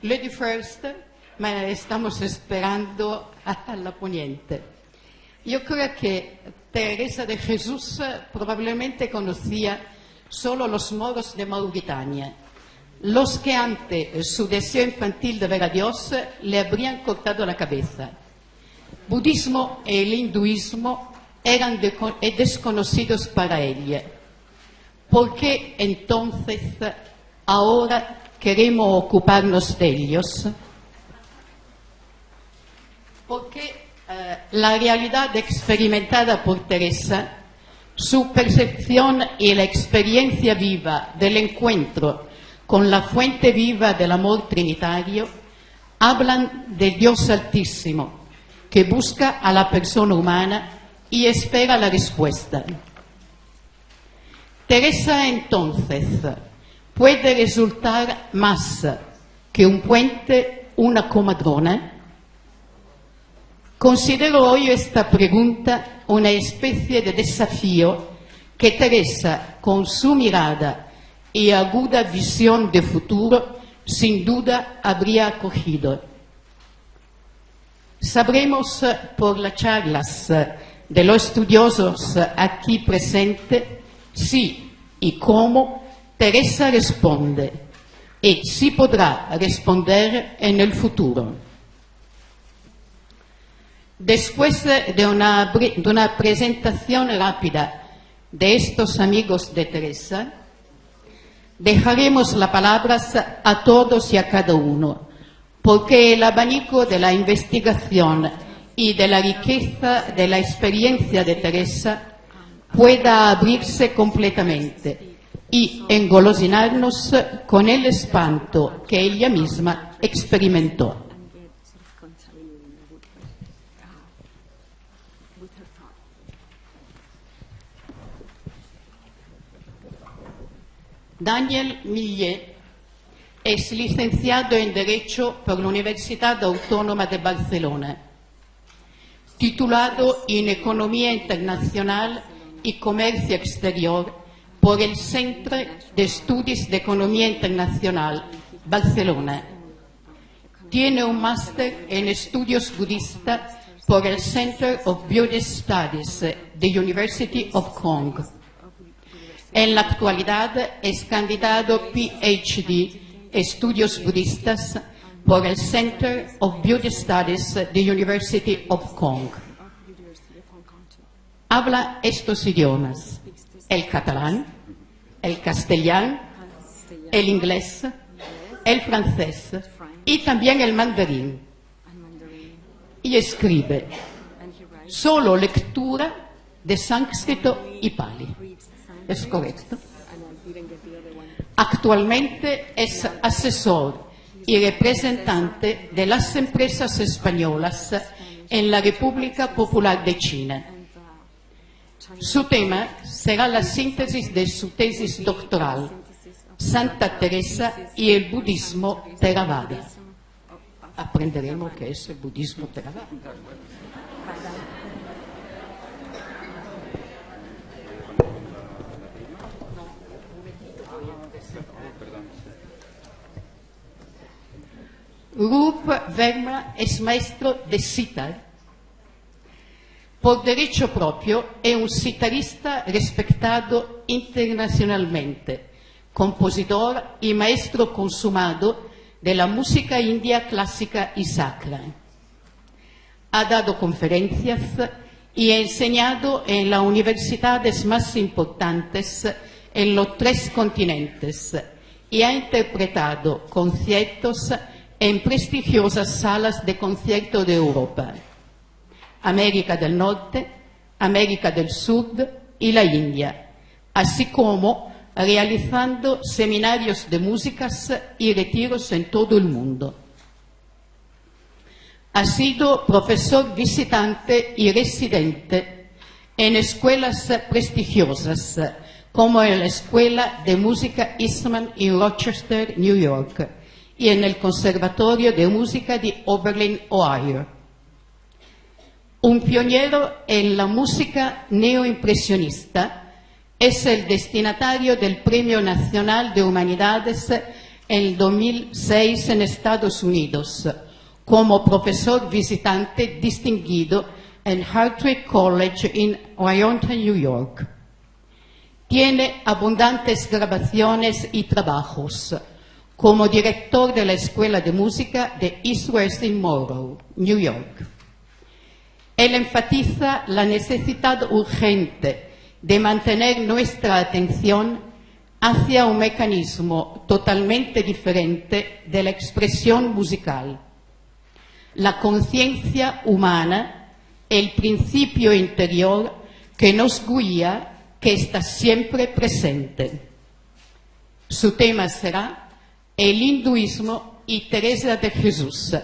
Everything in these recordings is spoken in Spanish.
Lady First, ma estamos esperando a la poniente. Yo creo que Teresa de Jesús probablemente conocía solo los moros de Mauritania, los que ante su deseo infantil de ver a Dios le habrían cortado la cabeza. Budismo y el hinduismo eran desconocidos para ella. ¿Por qué entonces ahora queremos ocuparnos de ellos? Porque la realidad experimentada por Teresa, su percepción y la experiencia viva del encuentro con la fuente viva del amor trinitario hablan de Dios Altísimo, que busca a la persona humana y espera la respuesta. Teresa entonces puede resultar más que un puente, una comadrona. Considero hoy esta pregunta una especie de desafío que Teresa, con su mirada y aguda visión de futuro, sin duda habría acogido. Sabremos por las charlas de los estudiosos aquí presentes si y cómo Teresa responde y si podrá responder en el futuro. Después de una presentación rápida de estos amigos de Teresa, dejaremos las palabras a todos y a cada uno, porque el abanico de la investigación y de la riqueza de la experiencia de Teresa pueda abrirse completamente y engolosinarnos con el espanto que ella misma experimentó. Daniel Millet es licenciado en Derecho por la Universidad Autónoma de Barcelona, titulado en Economía Internacional y Comercio Exterior por el Centro de Estudios de Economía Internacional, Barcelona. Tiene un máster en Estudios Budistas por el Center of Buddhist Studies de University of Kong. En la actualidad es candidato PhD Estudios Budistas por el Center of Buddhist Studies de University of Kong. Habla estos idiomas: el catalán, el castellano, el inglés, el francés y también el mandarín. Y escribe solo lectura de sánscrito y pali. ¿Es correcto? Actualmente es asesor y representante de las empresas españolas en la República Popular de China. Su tema será la síntesis de su tesis doctoral, Santa Teresa y el budismo Theravada. Aprenderemos qué es el budismo Theravada. Rup Verma es maestro de sitar. Por derecho propio es un sitarista respetado internacionalmente, compositor y maestro consumado de la música india clásica y sacra. Ha dado conferencias y ha enseñado en las universidades más importantes en los 3 continentes y ha interpretado conciertos en prestigiosas salas de concierto de Europa, América del Norte, América del Sur y la India, así como realizando seminarios de músicas y retiros en todo el mundo. Ha sido profesor visitante y residente en escuelas prestigiosas, como en la Escuela de Música Eastman en Rochester, New York, y en el Conservatorio de Música de Oberlin, Ohio. Un pionero en la música neoimpresionista, es el destinatario del Premio Nacional de Humanidades en 2006 en Estados Unidos como profesor visitante distinguido en Hartwick College en Oneonta, New York. Tiene abundantes grabaciones y trabajos como director de la Escuela de Música de East West in Monroe, New York. Él enfatiza la necesidad urgente de mantener nuestra atención hacia un mecanismo totalmente diferente de la expresión musical. La conciencia humana, el principio interior que nos guía, que está siempre presente. Su tema será el hinduismo y Teresa de Jesús,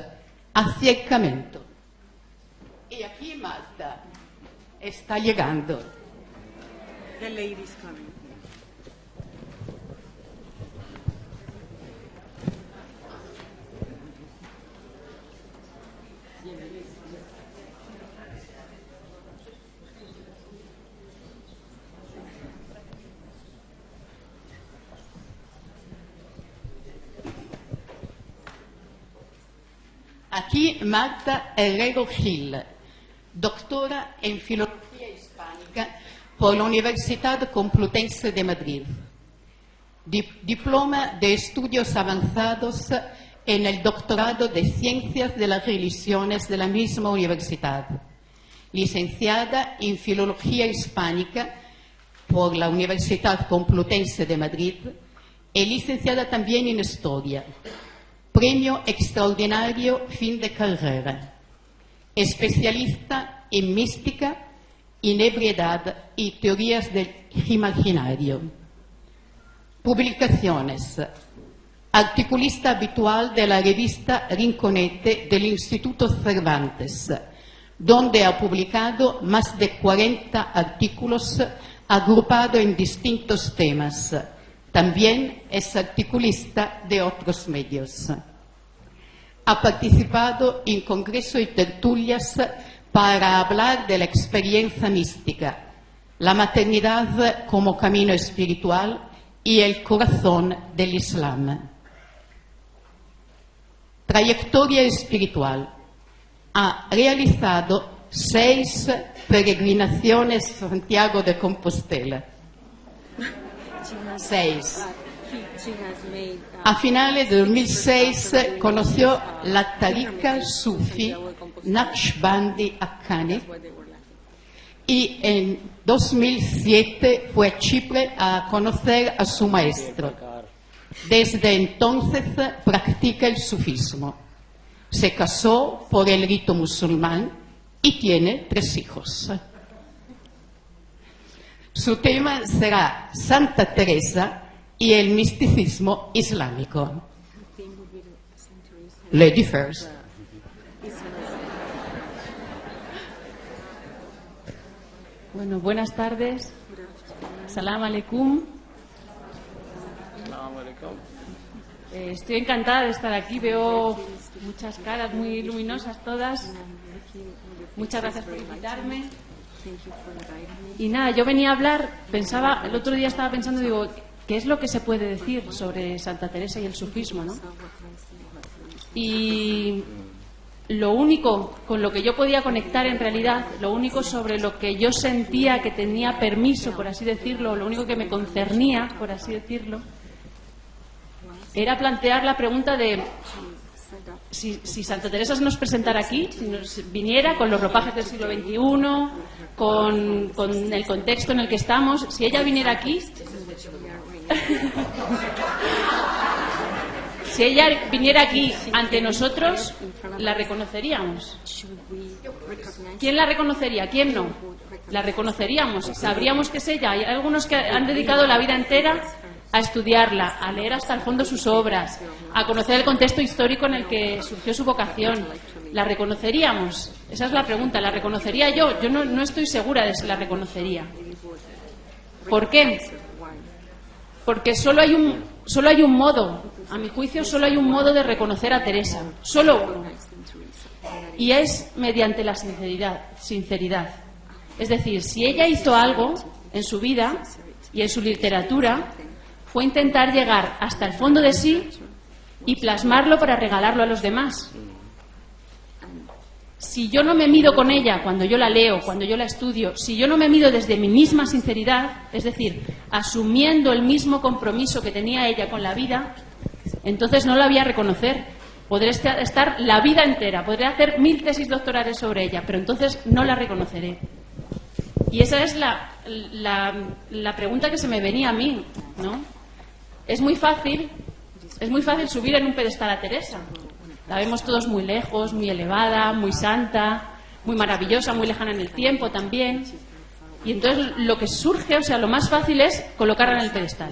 acercamiento. Y aquí Marta está llegando. The ladies coming. Aquí Marta Herrero Gil, doctora en Filología Hispánica por la Universidad Complutense de Madrid. Diploma de Estudios Avanzados en el Doctorado de Ciencias de las Religiones de la misma universidad. Licenciada en Filología Hispánica por la Universidad Complutense de Madrid y licenciada también en Historia. Premio Extraordinario Fin de Carrera. Especialista en mística, inebriedad y teorías del imaginario. Publicaciones. Articulista habitual de la revista Rinconete del Instituto Cervantes, donde ha publicado más de 40 artículos agrupados en distintos temas. También es articulista de otros medios. Ha participado en congresos y tertulias para hablar de la experiencia mística, la maternidad como camino espiritual y el corazón del Islam. Trayectoria espiritual. Ha realizado 6 peregrinaciones a Santiago de Compostela. 6. A finales de 2006 conoció la tarika sufi Naqshbandi Haqqani y en 2007 fue a Chipre a conocer a su maestro. Desde entonces practica el sufismo. Se casó por el rito musulmán y tiene 3 hijos. Su tema será Santa Teresa y el misticismo islámico. Lady first. Bueno, buenas tardes. Salam aleikum. Estoy encantada de estar aquí. Veo muchas caras muy luminosas todas. Muchas gracias por invitarme. Y nada, yo venía a hablar, el otro día estaba pensando, digo, ¿qué es lo que se puede decir sobre Santa Teresa y el sufismo, no? Y lo único con lo que yo podía conectar en realidad, lo único sobre lo que yo sentía que tenía permiso, por así decirlo, lo único que me concernía, por así decirlo, era plantear la pregunta de si Santa Teresa se nos presentara aquí, si nos viniera con los ropajes del siglo XXI, con el contexto en el que estamos, si ella viniera aquí, si ella viniera aquí ante nosotros, ¿la reconoceríamos? ¿Quién la reconocería? ¿Quién no? ¿La reconoceríamos? ¿Sabríamos que es ella? Hay algunos que han dedicado la vida entera a estudiarla, a leer hasta el fondo sus obras, a conocer el contexto histórico en el que surgió su vocación. ¿La reconoceríamos? Esa es la pregunta. ¿La reconocería yo? Yo no estoy segura de si la reconocería. ¿Por qué? Porque solo hay un modo, a mi juicio, solo hay un modo de reconocer a Teresa. Solo uno. Y es mediante la sinceridad. Es decir, si ella hizo algo en su vida y en su literatura, fue intentar llegar hasta el fondo de sí y plasmarlo para regalarlo a los demás. Si yo no me mido con ella cuando yo la leo, cuando yo la estudio, si yo no me mido desde mi misma sinceridad, es decir, asumiendo el mismo compromiso que tenía ella con la vida, entonces no la voy a reconocer. Podré estar la vida entera, podré hacer 1000 tesis doctorales sobre ella, pero entonces no la reconoceré. Y esa es la pregunta que se me venía a mí, ¿no? Es muy fácil subir en un pedestal a Teresa. La vemos todos muy lejos, muy elevada, muy santa, muy maravillosa, muy lejana en el tiempo también. Y entonces lo que surge, o sea, lo más fácil es colocarla en el pedestal.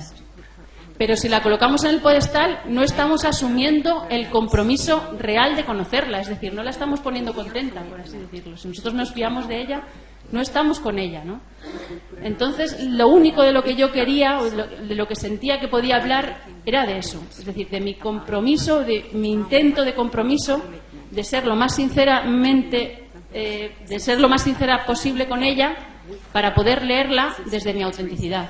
Pero si la colocamos en el pedestal, no estamos asumiendo el compromiso real de conocerla, es decir, no la estamos poniendo contenta, por así decirlo. Si nosotros nos fiamos de ella, no estamos con ella, ¿no? Entonces, lo único de lo que yo quería, o de lo que sentía que podía hablar, era de eso, es decir, de mi compromiso, de mi intento de compromiso, de ser lo más sincera posible con ella, para poder leerla desde mi autenticidad,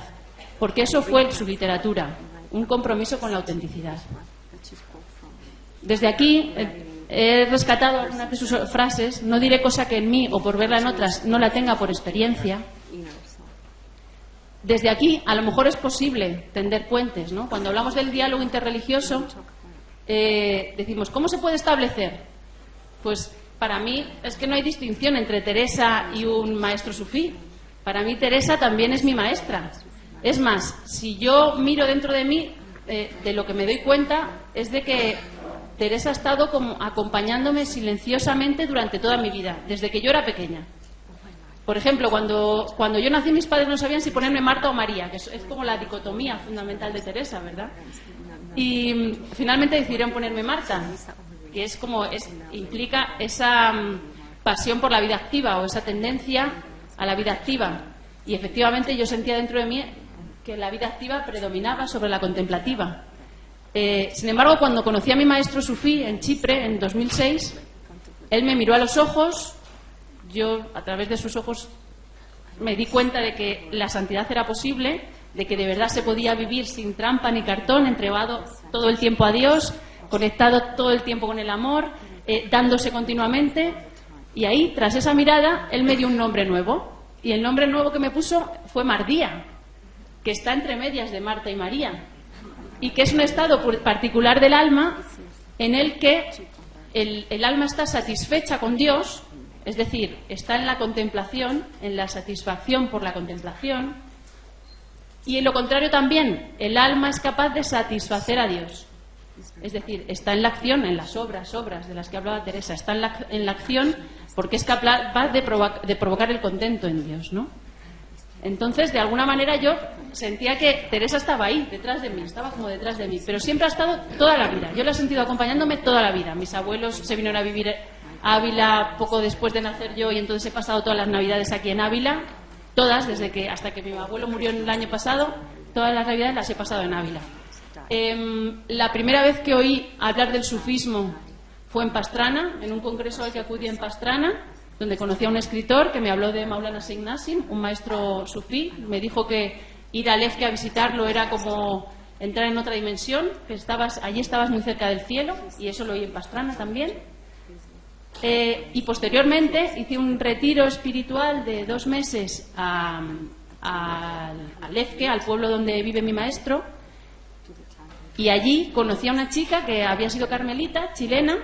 porque eso fue su literatura, un compromiso con la autenticidad. Desde aquí he rescatado algunas de sus frases. No diré cosa que en mí o por verla en otras no la tenga por experiencia. Desde aquí a lo mejor es posible tender puentes, ¿no? Cuando hablamos del diálogo interreligioso, decimos, ¿cómo se puede establecer? Pues para mí es que no hay distinción entre Teresa y un maestro sufí. Para mí Teresa también es mi maestra. Es más, si yo miro dentro de mí, de lo que me doy cuenta es de que Teresa ha estado como acompañándome silenciosamente durante toda mi vida, desde que yo era pequeña. Por ejemplo, cuando yo nací, mis padres no sabían si ponerme Marta o María, que es como la dicotomía fundamental de Teresa, ¿verdad? Y finalmente decidieron ponerme Marta, que es como implica esa pasión por la vida activa o esa tendencia a la vida activa. Y efectivamente yo sentía dentro de mí que la vida activa predominaba sobre la contemplativa. Sin embargo, cuando conocí a mi maestro sufí en Chipre en 2006, él me miró a los ojos, yo a través de sus ojos me di cuenta de que la santidad era posible, de que de verdad se podía vivir sin trampa ni cartón, entregado todo el tiempo a Dios, conectado todo el tiempo con el amor, dándose continuamente. Y ahí, tras esa mirada, él me dio un nombre nuevo. Y el nombre nuevo que me puso fue Mardía, que está entre medias de Marta y María, y que es un estado particular del alma en el que el alma está satisfecha con Dios, es decir, está en la contemplación, en la satisfacción por la contemplación, y en lo contrario también, el alma es capaz de satisfacer a Dios, es decir, está en la acción, en las obras de las que hablaba Teresa, está en la acción porque es capaz de provocar el contento en Dios, ¿no? Entonces, de alguna manera yo sentía que Teresa estaba ahí, detrás de mí, estaba como detrás de mí, pero siempre ha estado toda la vida. Yo la he sentido acompañándome toda la vida. Mis abuelos se vinieron a vivir a Ávila poco después de nacer yo y entonces he pasado todas las navidades aquí en Ávila, todas, hasta que mi abuelo murió el año pasado, todas las navidades las he pasado en Ávila. La primera vez que oí hablar del sufismo fue en Pastrana, en un congreso al que acudí en Pastrana, donde conocí a un escritor que me habló de Maulana Sheikh Nassim, un maestro sufí. Me dijo que ir a Lefke a visitarlo era como entrar en otra dimensión, que allí estabas muy cerca del cielo, y eso lo oí en Pastrana también. Y posteriormente hice un retiro espiritual de 2 meses a Lefke, al pueblo donde vive mi maestro, y allí conocí a una chica que había sido carmelita, chilena,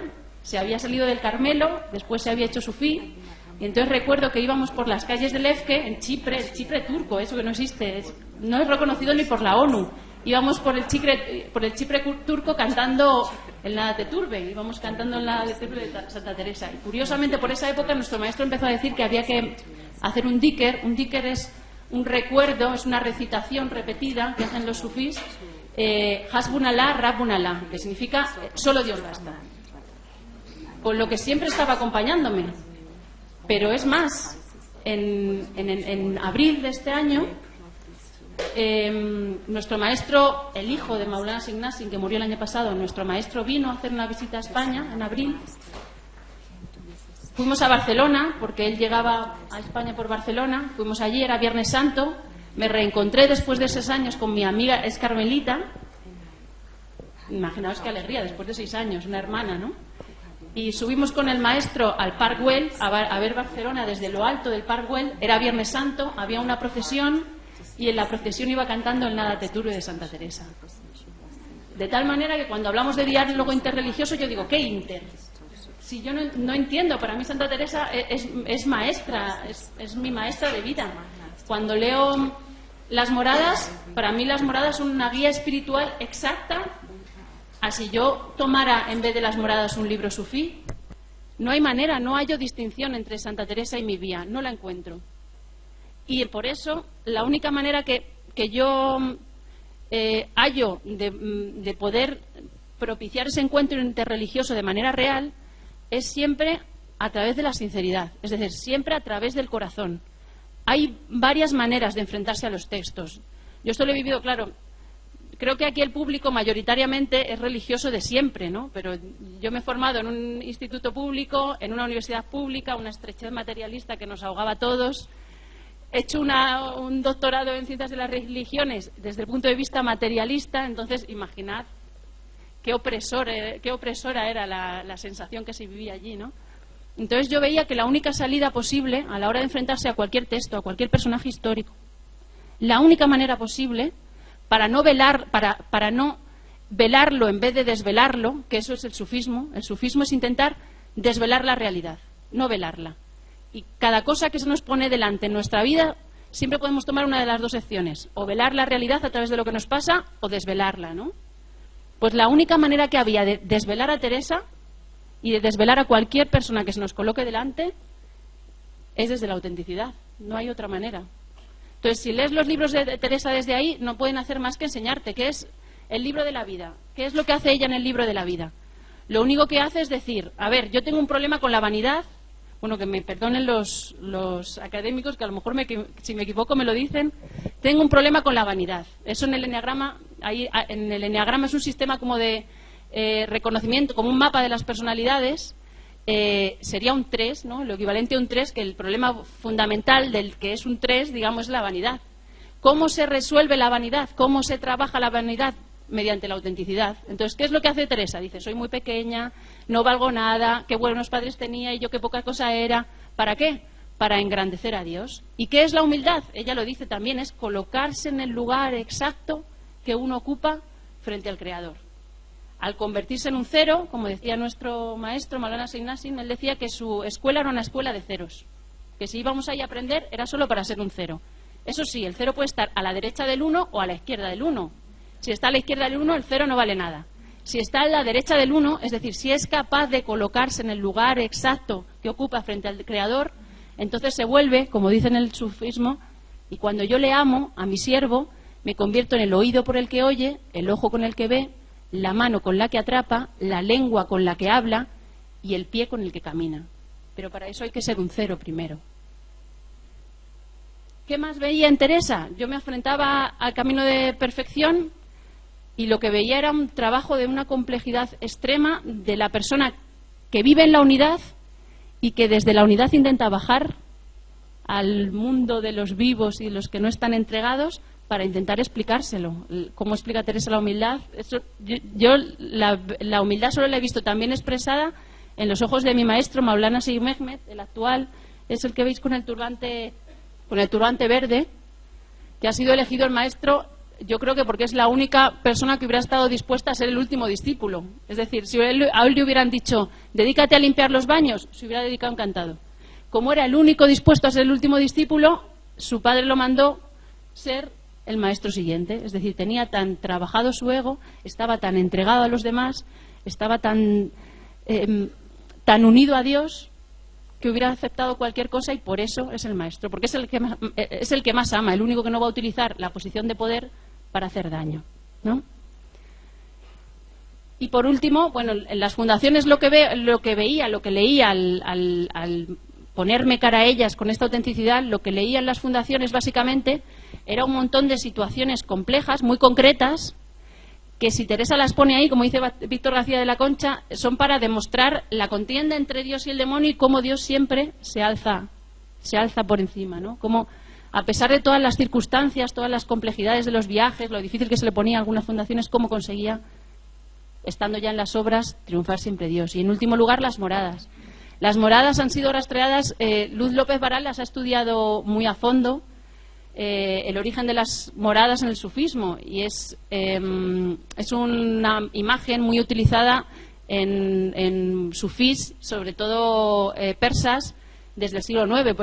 se había salido del Carmelo, después se había hecho sufí, y entonces recuerdo que íbamos por las calles de Lefke, en Chipre, el Chipre turco, eso que no existe, no es reconocido ni por la ONU. Íbamos por el Chipre turco cantando el Nada te turbe, íbamos cantando el Nada te turbe de Santa Teresa. Y curiosamente, por esa época, nuestro maestro empezó a decir que había que hacer un dhikr. Un dhikr es un recuerdo, es una recitación repetida que hacen los sufís, Hasbunallah, Rabbunallah, que significa solo Dios basta. Con lo que siempre estaba acompañándome. Pero es más, en abril de este año, nuestro maestro, el hijo de Maulana Sheikh Nassim, que murió el año pasado, nuestro maestro vino a hacer una visita a España en abril. Fuimos a Barcelona, porque él llegaba a España por Barcelona. Fuimos allí, era Viernes Santo. Me reencontré después de 6 años con mi amiga, es carmelita. Imaginaos qué alegría, después de 6 años, una hermana, ¿no? Y subimos con el maestro al Parc Güell a ver Barcelona desde lo alto del Parc Güell. Era Viernes Santo, había una procesión y en la procesión iba cantando el Nada te turbe de Santa Teresa. De tal manera que cuando hablamos de diálogo interreligioso yo digo, ¿qué inter? Si yo no entiendo, para mí Santa Teresa es maestra, es mi maestra de vida. Cuando leo las moradas, para mí las moradas son una guía espiritual exacta. Así yo tomara en vez de las moradas un libro sufí, no hay manera, no hallo distinción entre Santa Teresa y mi vía, no la encuentro. Y por eso la única manera que yo hallo de poder propiciar ese encuentro interreligioso de manera real es siempre a través de la sinceridad, es decir, siempre a través del corazón. Hay varias maneras de enfrentarse a los textos. Yo esto lo he vivido, claro. Creo que aquí el público mayoritariamente es religioso de siempre, ¿no? Pero yo me he formado en un instituto público, en una universidad pública, una estrechez materialista que nos ahogaba a todos. He hecho un doctorado en ciencias de las religiones desde el punto de vista materialista, entonces imaginad qué opresora era la sensación que se vivía allí, ¿no? Entonces yo veía que la única salida posible a la hora de enfrentarse a cualquier texto, a cualquier personaje histórico, la única manera posible para no velarlo en vez de desvelarlo, que eso es el sufismo. El sufismo es intentar desvelar la realidad, no velarla. Y cada cosa que se nos pone delante en nuestra vida, siempre podemos tomar una de las dos opciones, o velar la realidad a través de lo que nos pasa, o desvelarla, ¿no? Pues la única manera que había de desvelar a Teresa y de desvelar a cualquier persona que se nos coloque delante es desde la autenticidad, no hay otra manera. Entonces, si lees los libros de Teresa desde ahí, no pueden hacer más que enseñarte qué es el libro de la vida, qué es lo que hace ella en el libro de la vida. Lo único que hace es decir, a ver, yo tengo un problema con la vanidad, bueno, que me perdonen los académicos, que a lo mejor si me equivoco me lo dicen, tengo un problema con la vanidad. Eso en el eneagrama, en el eneagrama es un sistema como de reconocimiento, como un mapa de las personalidades. Sería un 3, ¿no? Lo equivalente a un 3, que el problema fundamental del que es un 3, digamos, es la vanidad. ¿Cómo se resuelve la vanidad? ¿Cómo se trabaja la vanidad? Mediante la autenticidad. Entonces, ¿qué es lo que hace Teresa? Dice, soy muy pequeña, no valgo nada, qué buenos padres tenía y yo qué poca cosa era. ¿Para qué? Para engrandecer a Dios. ¿Y qué es la humildad? Ella lo dice también, es colocarse en el lugar exacto que uno ocupa frente al Creador. Al convertirse en un cero, como decía nuestro maestro Maulana Sheikh Nassim, él decía que su escuela era una escuela de ceros, que si íbamos ahí a aprender era solo para ser un cero. Eso sí, el cero puede estar a la derecha del 1 o a la izquierda del 1. Si está a la izquierda del 1, el cero no vale nada. Si está a la derecha del 1, es decir, si es capaz de colocarse en el lugar exacto que ocupa frente al Creador, entonces se vuelve, como dice en el sufismo, y cuando yo le amo a mi siervo, me convierto en el oído por el que oye, el ojo con el que ve, la mano con la que atrapa, la lengua con la que habla y el pie con el que camina. Pero para eso hay que ser un cero primero. ¿Qué más veía en Teresa? Yo me enfrentaba al camino de perfección y lo que veía era un trabajo de una complejidad extrema de la persona que vive en la unidad y que desde la unidad intenta bajar al mundo de los vivos y los que no están entregados para intentar explicárselo. ¿Cómo explica Teresa la humildad? La humildad solo la he visto también expresada en los ojos de mi maestro Maulana Sheikh Mehmed, el actual, es el que veis con el turbante verde, que ha sido elegido el maestro, yo creo que porque es la única persona que hubiera estado dispuesta a ser el último discípulo. Es decir, si a él le hubieran dicho, dedícate a limpiar los baños, se hubiera dedicado encantado. Como era el único dispuesto a ser el último discípulo, su padre lo mandó ser el maestro siguiente. Es decir, tenía tan trabajado su ego, estaba tan entregado a los demás, estaba tan unido a Dios, que hubiera aceptado cualquier cosa, y por eso es el maestro, porque es el que más ama, el único que no va a utilizar la posición de poder para hacer daño, ¿no? Y por último, bueno, en las fundaciones lo que leía al ponerme cara a ellas con esta autenticidad, lo que leía en las fundaciones básicamente era un montón de situaciones complejas, muy concretas, que si Teresa las pone ahí, como dice Víctor García de la Concha, son para demostrar la contienda entre Dios y el demonio y cómo Dios siempre se alza por encima, ¿no? Como a pesar de todas las circunstancias, todas las complejidades de los viajes, lo difícil que se le ponía a algunas fundaciones, cómo conseguía estando ya en las obras, triunfar siempre Dios. Y en último lugar, las moradas. Las moradas han sido rastreadas, Luz López Varal las ha estudiado muy a fondo, el origen de las moradas en el sufismo, y es una imagen muy utilizada en sufís, sobre todo persas, desde el siglo IX.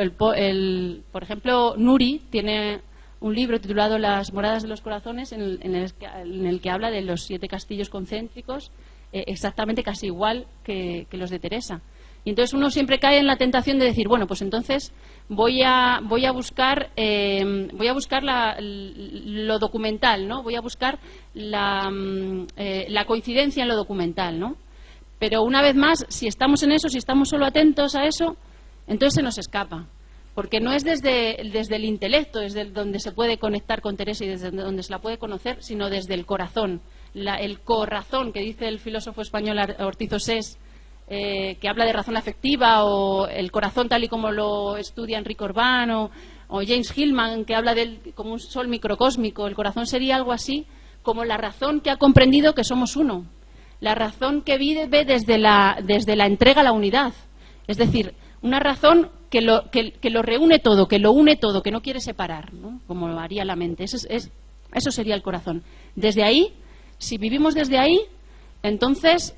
Por ejemplo, Nuri tiene un libro titulado Las moradas de los corazones, en el que habla de los 7 castillos concéntricos, exactamente casi igual que los de Teresa. Y entonces uno siempre cae en la tentación de decir, bueno, pues entonces voy a buscar lo documental, ¿no? Voy a buscar la coincidencia en lo documental, ¿no? Pero una vez más, si estamos en eso, si estamos solo atentos a eso, entonces se nos escapa. Porque no es desde el intelecto, desde donde se puede conectar con Teresa y desde donde se la puede conocer, sino desde el corazón. El corazón, que dice el filósofo español Ortiz Osés, que habla de razón afectiva, o el corazón tal y como lo estudia Enrique Orbán, o James Hillman, que habla de él como un sol microcósmico. El corazón sería algo así como la razón que ha comprendido que somos uno, la razón que vive desde la entrega a la unidad, es decir, una razón que lo reúne todo, que lo une todo, que no quiere separar, ¿no? Como lo haría la mente. Eso sería el corazón. Desde ahí, si vivimos desde ahí, entonces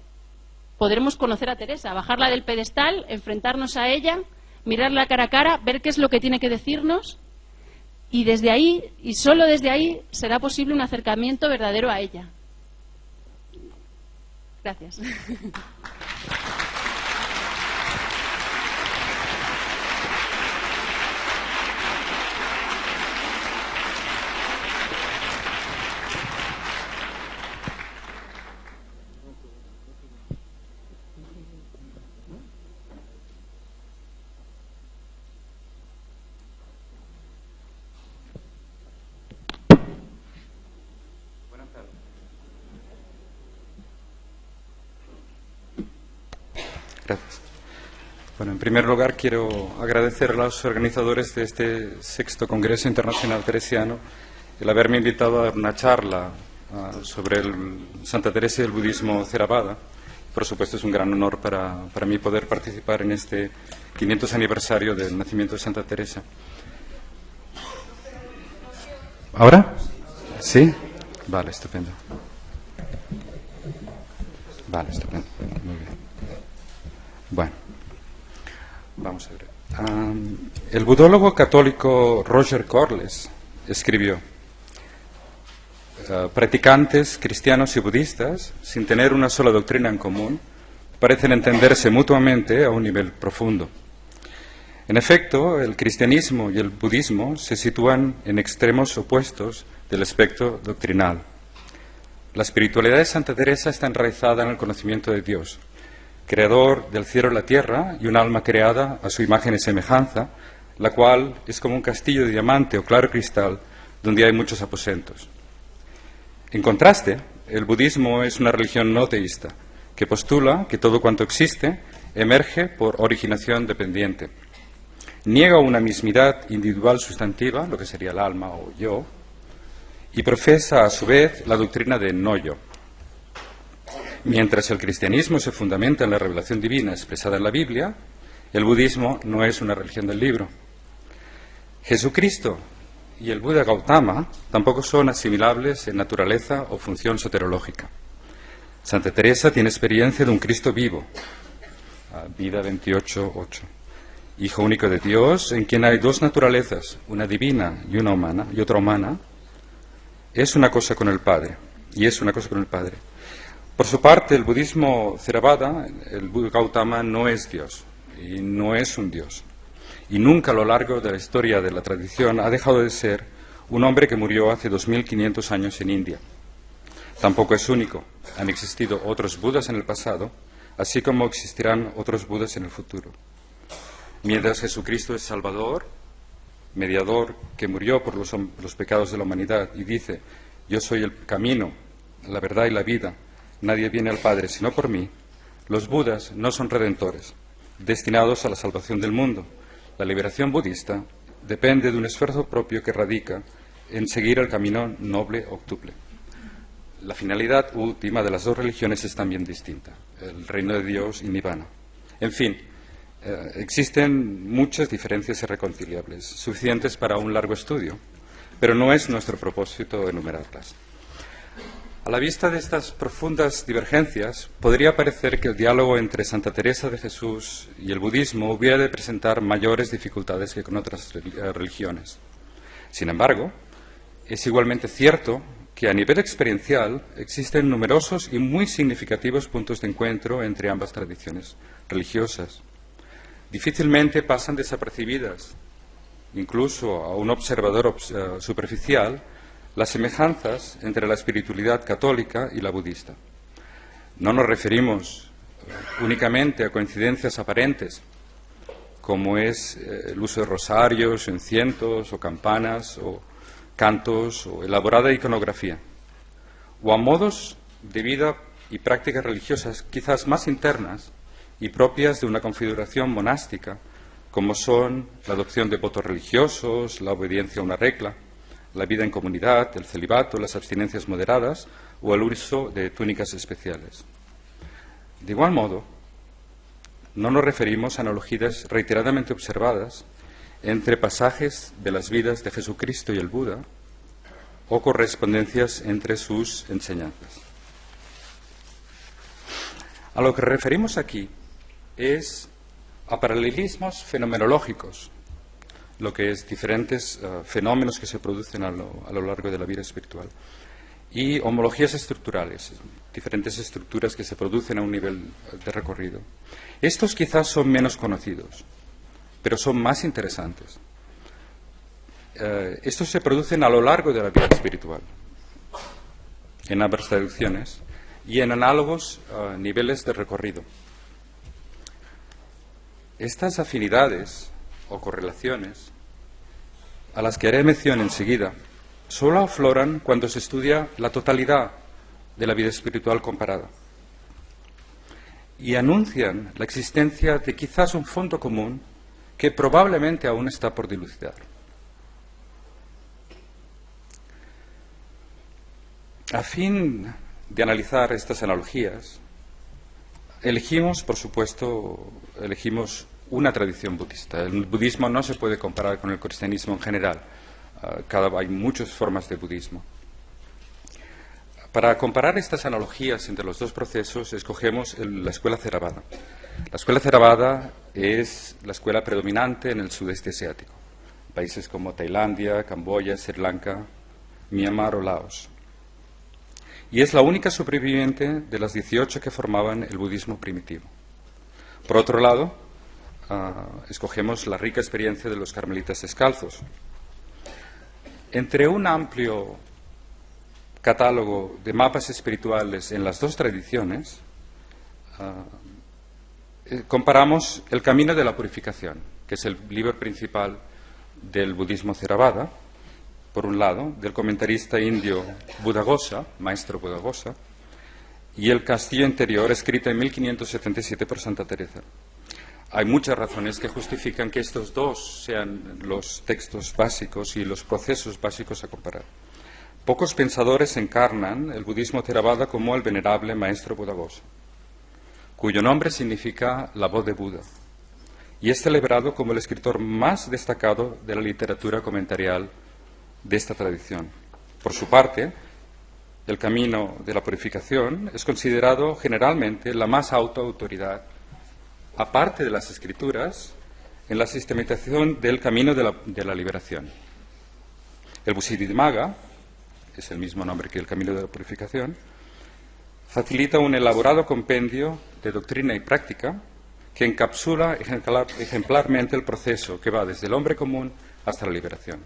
podremos conocer a Teresa, bajarla del pedestal, enfrentarnos a ella, mirarla cara a cara, ver qué es lo que tiene que decirnos, y desde ahí, y solo desde ahí, será posible un acercamiento verdadero a ella. Gracias. Gracias. Bueno, en primer lugar quiero agradecer a los organizadores de este 6º Congreso Internacional Teresiano el haberme invitado a dar una charla sobre Santa Teresa y el budismo Theravada. Por supuesto, es un gran honor para mí poder participar en este 500 aniversario del nacimiento de Santa Teresa. ¿Ahora? ¿Sí? Vale, estupendo. Vale, estupendo. Muy bien. Bueno, vamos a ver. El budólogo católico Roger Corles escribió: practicantes cristianos y budistas, sin tener una sola doctrina en común, parecen entenderse mutuamente a un nivel profundo. En efecto, el cristianismo y el budismo se sitúan en extremos opuestos del espectro doctrinal. La espiritualidad de Santa Teresa está enraizada en el conocimiento de Dios, creador del cielo y la tierra, y un alma creada a su imagen y semejanza, la cual es como un castillo de diamante o claro cristal donde hay muchos aposentos. En contraste, el budismo es una religión no teísta, que postula que todo cuanto existe emerge por originación dependiente. Niega una mismidad individual sustantiva, lo que sería el alma o yo, y profesa a su vez la doctrina de no yo. Mientras el cristianismo se fundamenta en la revelación divina expresada en la Biblia, el budismo no es una religión del libro. Jesucristo y el Buda Gautama tampoco son asimilables en naturaleza o función soterológica. Santa Teresa tiene experiencia de un Cristo vivo, Vida 28:8, Hijo único de Dios, en quien hay dos naturalezas, una divina y una humana, y otra humana. Es una cosa con el Padre, y es una cosa con el Padre. Por su parte, el budismo Theravada, el Buda Gautama, no es Dios, y no es un Dios. Y nunca a lo largo de la historia de la tradición ha dejado de ser un hombre que murió hace 2500 años en India. Tampoco es único. Han existido otros Budas en el pasado, así como existirán otros Budas en el futuro. Mientras Jesucristo es Salvador, mediador que murió por los pecados de la humanidad y dice: yo soy el camino, la verdad y la vida, nadie viene al Padre sino por mí, los Budas no son redentores, destinados a la salvación del mundo. La liberación budista depende de un esfuerzo propio que radica en seguir el camino noble octuple. la finalidad última de las dos religiones es también distinta, el reino de Dios y Nirvana. En fin, existen muchas diferencias irreconciliables, suficientes para un largo estudio, pero no es nuestro propósito enumerarlas. A la vista de estas profundas divergencias, podría parecer que el diálogo entre Santa Teresa de Jesús y el budismo hubiera de presentar mayores dificultades que con otras religiones. Sin embargo, es igualmente cierto que a nivel experiencial existen numerosos y muy significativos puntos de encuentro entre ambas tradiciones religiosas. Difícilmente pasan desapercibidas, incluso a un observador superficial, las semejanzas entre la espiritualidad católica y la budista. No nos referimos únicamente a coincidencias aparentes, como es el uso de rosarios, inciensos o campanas, o cantos, o elaborada iconografía, o a modos de vida y prácticas religiosas quizás más internas y propias de una configuración monástica, como son la adopción de votos religiosos, la obediencia a una regla, la vida en comunidad, el celibato, las abstinencias moderadas o el uso de túnicas especiales. De igual modo, no nos referimos a analogías reiteradamente observadas entre pasajes de las vidas de Jesucristo y el Buda o correspondencias entre sus enseñanzas. A lo que referimos aquí es a paralelismos fenomenológicos, lo que es diferentes fenómenos que se producen a lo largo de la vida espiritual, y homologías estructurales, diferentes estructuras que se producen a un nivel de recorrido. Estos quizás son menos conocidos, pero son más interesantes. Estos se producen a lo largo de la vida espiritual, en ambas traducciones, y en análogos niveles de recorrido. Estas afinidades o correlaciones, a las que haré mención enseguida, solo afloran cuando se estudia la totalidad de la vida espiritual comparada y anuncian la existencia de quizás un fondo común que probablemente aún está por dilucidar. A fin de analizar estas analogías, elegimos una tradición budista. El budismo no se puede comparar con el cristianismo en general. Hay muchas formas de budismo. Para comparar estas analogías entre los dos procesos, escogemos la escuela Theravada. La escuela Theravada es la escuela predominante en el sudeste asiático, países como Tailandia, Camboya, Sri Lanka, Myanmar o Laos. Y es la única superviviente de las 18 que formaban el budismo primitivo. Por otro lado, escogemos la rica experiencia de los carmelitas descalzos. Entre un amplio catálogo de mapas espirituales en las dos tradiciones, comparamos el Camino de la Purificación, que es el libro principal del budismo Theravada, por un lado, del comentarista indio Buddhaghosa, maestro Buddhaghosa, y el Castillo Interior, escrito en 1577 por Santa Teresa. Hay muchas razones que justifican que estos dos sean los textos básicos y los procesos básicos a comparar. Pocos pensadores encarnan el budismo Theravada como el venerable maestro Buddhaghosa, cuyo nombre significa la voz de Buda, y es celebrado como el escritor más destacado de la literatura comentarial de esta tradición. Por su parte, el Camino de la Purificación es considerado generalmente la más alta autoridad, aparte de las escrituras, en la sistematización del Camino de la Liberación. El Visuddhimagga, es el mismo nombre que el Camino de la Purificación, facilita un elaborado compendio de doctrina y práctica que encapsula ejemplarmente el proceso que va desde el hombre común hasta la liberación.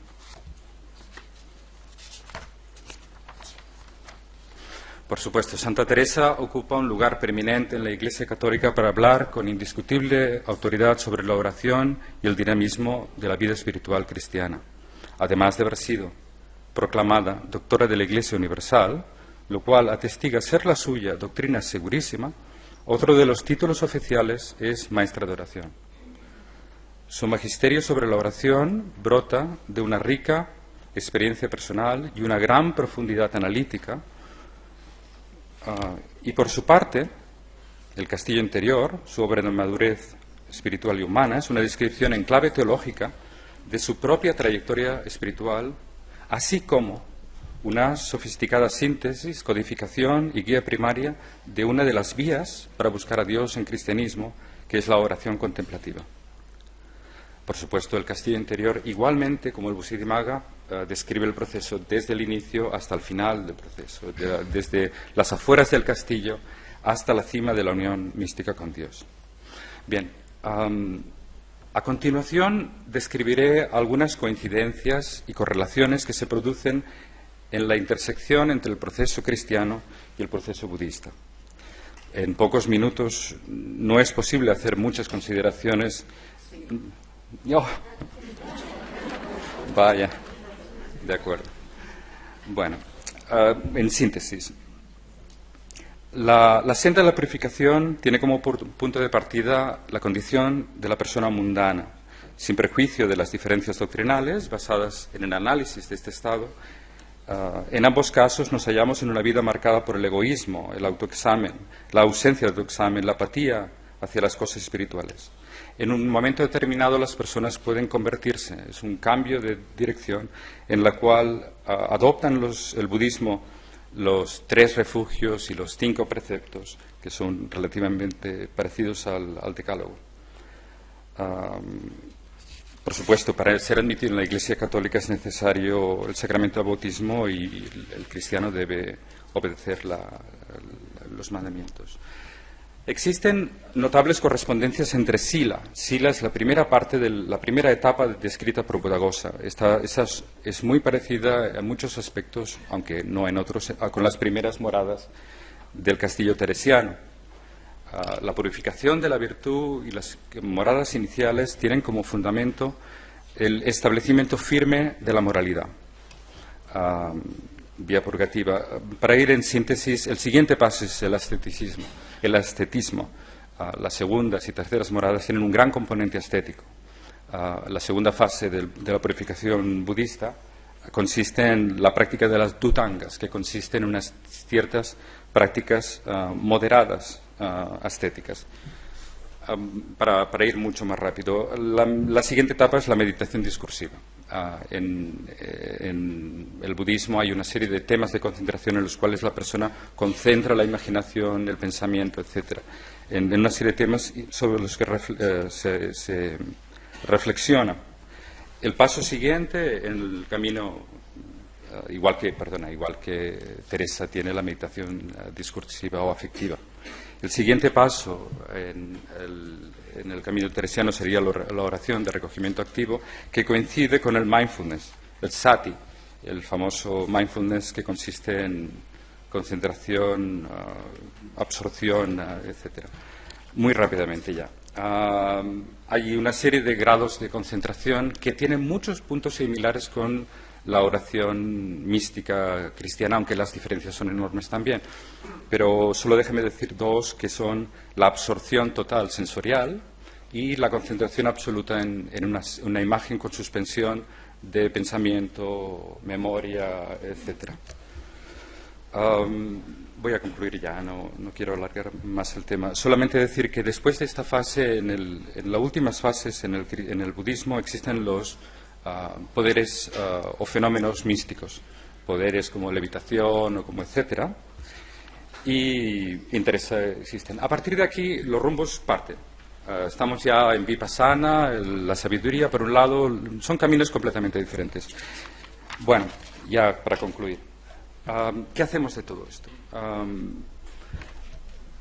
Por supuesto, Santa Teresa ocupa un lugar preeminente en la Iglesia Católica para hablar con indiscutible autoridad sobre la oración y el dinamismo de la vida espiritual cristiana, además de haber sido proclamada doctora de la Iglesia Universal, lo cual atestiga ser la suya doctrina segurísima. Otro de los títulos oficiales es maestra de oración. Su magisterio sobre la oración brota de una rica experiencia personal y una gran profundidad analítica Y por su parte, El castillo interior, su obra de madurez espiritual y humana, es una descripción en clave teológica de su propia trayectoria espiritual, así como una sofisticada síntesis, codificación y guía primaria de una de las vías para buscar a Dios en cristianismo, que es la oración contemplativa. Por supuesto, El castillo interior, igualmente como el Busidimaga, describe el proceso desde el inicio hasta el final del proceso, desde las afueras del castillo hasta la cima de la unión mística con Dios. Bien, a continuación describiré algunas coincidencias y correlaciones que se producen en la intersección entre el proceso cristiano y el proceso budista. En pocos minutos no es posible hacer muchas consideraciones. ¡Oh! Vaya, de acuerdo. Bueno, en síntesis, la senda de la purificación tiene como punto de partida la condición de la persona mundana, sin prejuicio de las diferencias doctrinales basadas en el análisis de este estado. En ambos casos nos hallamos en una vida marcada por el egoísmo, el autoexamen, la ausencia de autoexamen, la apatía hacia las cosas espirituales. En un momento determinado las personas pueden convertirse, es un cambio de dirección en la cual adoptan el budismo los 3 refugios y los 5 preceptos, que son relativamente parecidos al decálogo. Por supuesto, para ser admitido en la Iglesia Católica es necesario el sacramento del bautismo y el cristiano debe obedecer los mandamientos. Existen notables correspondencias entre sila. Sila es la primera parte de la primera etapa descrita por Buddhaghosa. Esa es muy parecida en muchos aspectos, aunque no en otros, con las primeras moradas del castillo teresiano. La purificación de la virtud y las moradas iniciales tienen como fundamento el establecimiento firme de la moralidad. Vía purgativa. Para ir en síntesis, el siguiente paso es el ascetismo. Las segundas y terceras moradas tienen un gran componente estético. La segunda fase de la purificación budista consiste en la práctica de las dhutangas, que consiste en unas ciertas prácticas moderadas ascéticas. Para ir mucho más rápido, la siguiente etapa es la meditación discursiva. En el budismo hay una serie de temas de concentración en los cuales la persona concentra la imaginación, el pensamiento, etc. En una serie de temas sobre los que se reflexiona. El paso siguiente en el camino, igual que Teresa tiene la meditación discursiva o afectiva. El siguiente paso en el camino teresiano sería la oración de recogimiento activo, que coincide con el mindfulness, el sati, el famoso mindfulness que consiste en concentración, absorción, etc. Muy rápidamente ya. Hay una serie de grados de concentración que tienen muchos puntos similares con la oración mística cristiana, aunque las diferencias son enormes también. Pero solo déjeme decir 2, que son la absorción total sensorial y la concentración absoluta en una imagen con suspensión de pensamiento, memoria, etc. Voy a concluir ya, no quiero alargar más el tema. Solamente decir que después de esta fase, en las últimas fases en el budismo existen los poderes o fenómenos místicos, poderes como levitación o como etcétera, y existen. A partir de aquí los rumbos parten. Estamos ya en Vipassana, la sabiduría, por un lado, son caminos completamente diferentes. Bueno, ya para concluir, ¿qué hacemos de todo esto?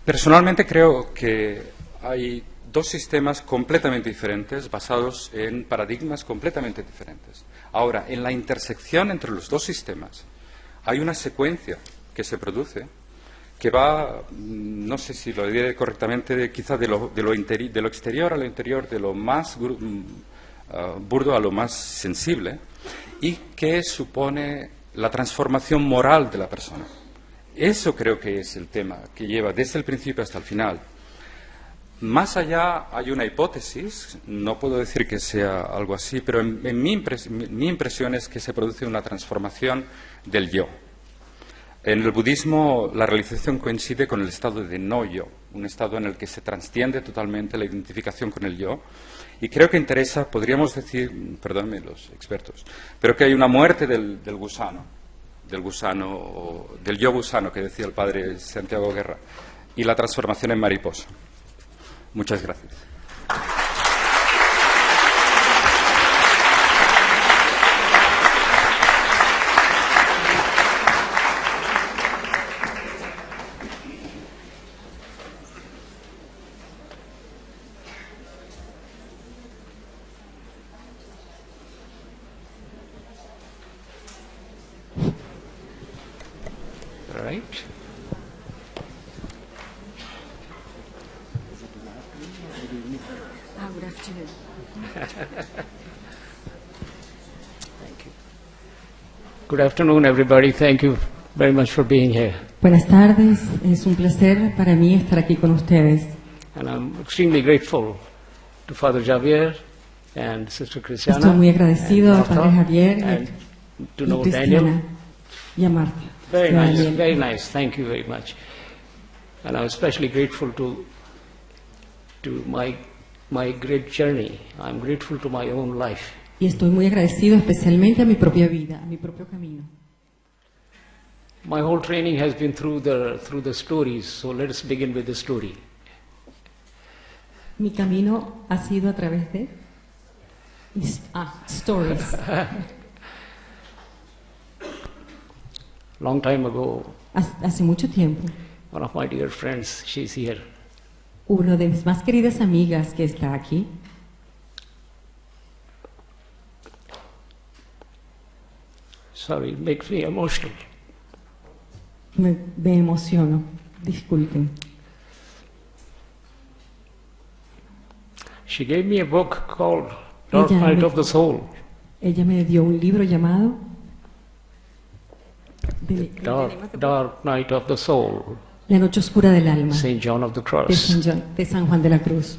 Personalmente creo que hay 2 sistemas completamente diferentes, basados en paradigmas completamente diferentes. Ahora, en la intersección entre los 2 sistemas, hay una secuencia que se produce que va, no sé si lo diré correctamente, quizá de lo exterior a lo interior, de lo más burdo a lo más sensible, y que supone la transformación moral de la persona. Eso creo que es el tema que lleva desde el principio hasta el final. Más allá hay una hipótesis, no puedo decir que sea algo así, pero mi impresión es que se produce una transformación del yo. En el budismo, la realización coincide con el estado de no-yo, un estado en el que se trasciende totalmente la identificación con el yo. Y creo que en Teresa podríamos decir, perdónenme los expertos, pero que hay una muerte del gusano, o del yo gusano que decía el padre Santiago Guerra, y la transformación en mariposa. Muchas gracias. Right. Good afternoon. Thank you. Good afternoon, everybody. Thank you very much for being here. Buenas tardes, es un placer para mí estar aquí con ustedes. And I'm extremely grateful to Father Javier and Sister Cristiana. Estoy muy agradecido and al Padre Martha, Javier and to y know Cristiana Daniel. y a Marta. Very y a nice, Daniel. very nice. Thank you very much. And I'm especially grateful to my great journey. I'm grateful to my own life. Y estoy muy agradecido especialmente a mi propia vida, a mi propio camino. My whole training has been through the stories, so let us begin with the story. Mi camino ha sido a través de stories. Long time ago, Hace mucho tiempo, one of my dear friends, she's here, una de mis más queridas amigas que está aquí, sorry, it makes me emotional. me emociono, disculpen. She gave me a book called Dark Ella Night me- of the Soul. Ella me dio un libro llamado Dark Night of the Soul, La noche oscura del alma, St. John of the de Cross. de San Juan de la Cruz.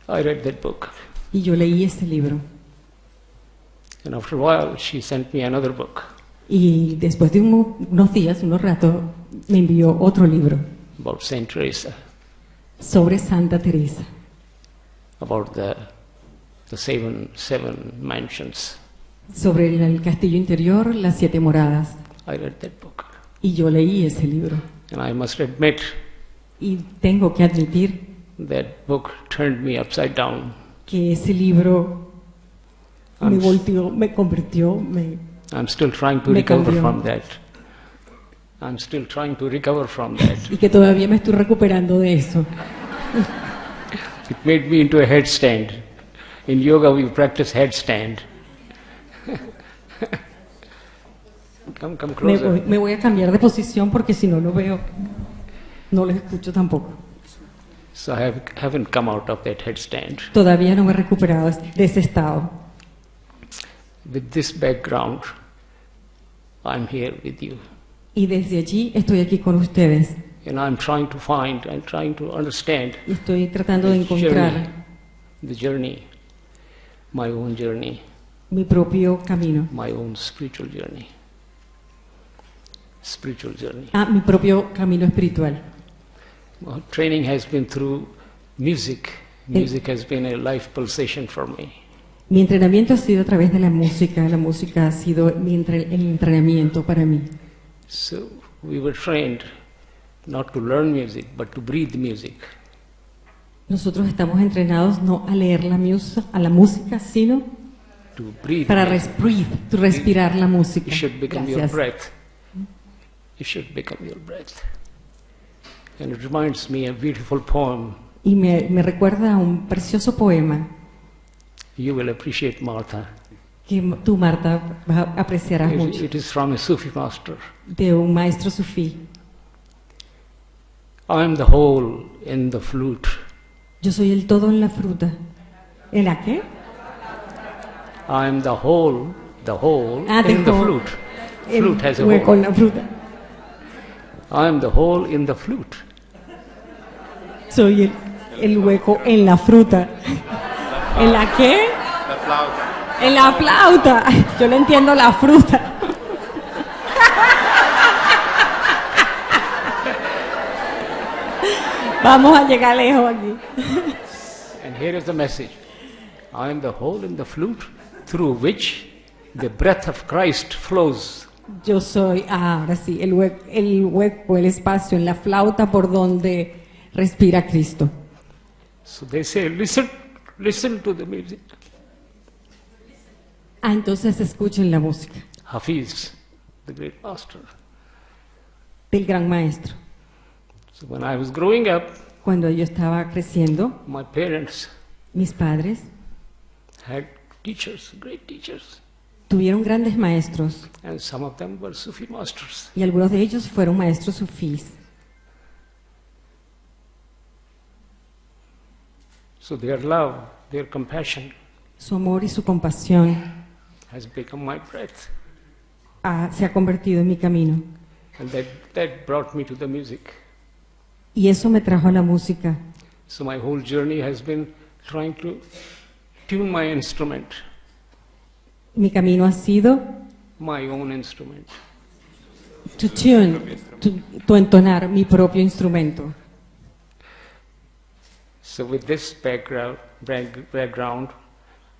I read that book. Y yo leí este libro. And after a while, she sent me another book Y después de unos días, unos ratos, me envió otro libro about St. Teresa, sobre Santa Teresa, about the seven mansions. sobre el castillo interior, las 7 moradas. I read that book. Y yo leí ese libro. And I must admit, Y tengo que admitir that book turned me upside down. que ese libro me I'm- volteó, me convirtió, I'm still trying to Me recover cambió. from that. I'm still trying to recover from that. y que todavía me estoy recuperando de eso. It made me into a headstand. In yoga, we practice headstand. Come closer. Me voy a cambiar de posición porque si no, no veo, no les escucho tampoco. So I haven't come out of that headstand. Todavía no me he recuperado de ese estado. With this background, I'm here with you. Y desde allí estoy aquí con ustedes. And I'm trying to find and trying to understand Y estoy tratando de encontrar the journey, my own journey, mi propio camino. my own spiritual journey. Spiritual journey. Mi propio camino espiritual. Well, training has been through music. Music has been a life pulsation for me. Mi entrenamiento ha sido a través de la música. La música ha sido el entrenamiento para mí. So we were trained not to learn music, but to breathe music. Nosotros estamos entrenados no a leer la música, sino To breathe para music. respirar la música. It should become your Gracias. breath. It should become your breath. And it reminds me of a beautiful poem. Y me recuerda a un precioso poema You will appreciate, Martha. que tú, Marta, apreciarás mucho, It is from a Sufi master. de un maestro sufí. I am the whole in the flute. Yo soy el todo en la fruta. ¿En la qué? I am the whole the in the whole. flute. El Flute has a hueco hole. en la fruta. I am the whole in the flute. Soy el hueco en la fruta. ¿En la qué? La flauta. En la flauta. Yo le entiendo la fruta. Vamos a llegar lejos aquí. And here is the message. I am the hole in the flute through which the breath of Christ flows. Yo soy, ahora sí, el hueco, el espacio en la flauta por donde respira Cristo. So they say, listen to the music. Entonces escuchen la música Hafiz, the great master. del gran maestro. So when I was growing up, Cuando yo estaba creciendo, my parents mis padres had teachers, great teachers, tuvieron grandes maestros and some of them were Sufi masters. y algunos de ellos fueron maestros sufís. So their love, their compassion Su amor y su compasión has become my breath. se ha convertido en mi camino. And that brought me to the music. Y eso me trajo a la música. So my whole journey has been trying to tune my instrument, Mi camino ha sido my own instrument. to tune, to entonar mi propio instrumento. So with this background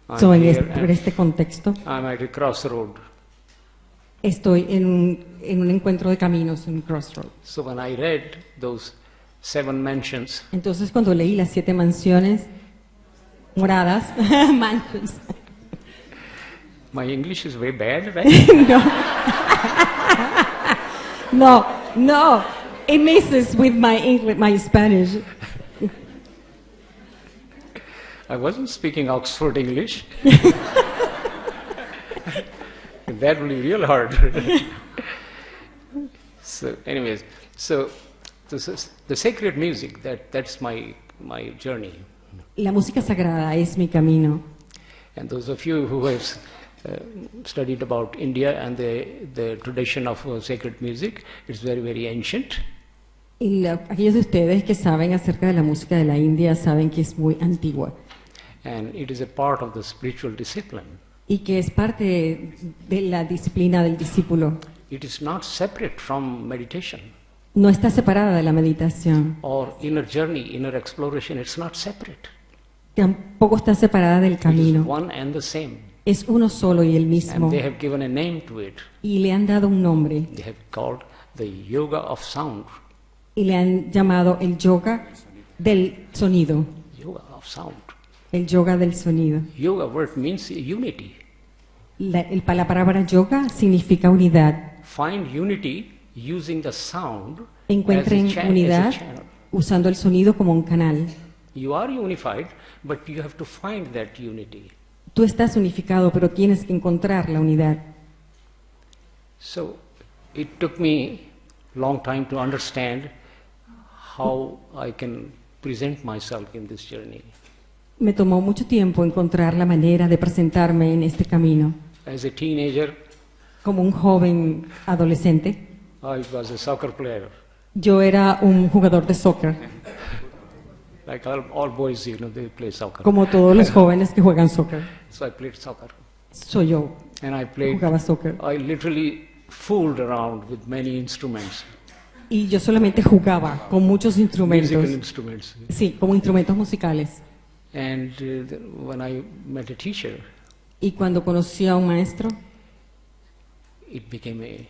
I'm So, here por and este contexto, I'm at a crossroad. estoy en un encuentro de caminos, en un crossroad. So when I read those 7 mentions, Entonces, cuando leí las 7 mansiones moradas, mansions, my English is very bad, right? no, it messes with my English, my Spanish. I wasn't speaking Oxford English. That will be real hard. So, anyways, so this is the sacred music. That's my journey. La música sagrada es mi camino. And those of you who have studied about India and the tradition of sacred music, it's very, very ancient. Y aquellos de ustedes que saben acerca de la música de la India saben que es muy antigua And it is a part of the spiritual discipline. y que es parte de la disciplina del discípulo. It is not separate from meditation No está separada de la meditación, or inner journey, inner exploration. It's not separate. tampoco está separada del It is camino. one and the same. Es uno solo y el mismo. And they have given a name to it. Y le han dado un nombre They have called the yoga of sound. y le han llamado el yoga del sonido. Yoga of sound. El yoga del sonido. Yoga word means unity. La palabra yoga significa unidad. Find unity using the sound Encuentren as a unidad channel. usando el sonido como un canal. You are unified, but you have to find that unity. Tú estás unificado, pero tienes que encontrar la unidad. So it took me long time to understand how I can present myself in this journey. Me tomó mucho tiempo encontrar la manera de presentarme en este camino. As a teenager, Como un joven adolescente, I was a soccer player. yo era un jugador de soccer, Like all boys, they play soccer. como todos los jóvenes que juegan soccer. So I played soccer. Soy yo, And I played, jugaba soccer. I literally fooled around with many instruments, Y yo solamente jugaba con muchos musical instrumentos. instruments. Sí, como instrumentos musicales. And when I met a teacher, Y cuando conocí a un maestro, it became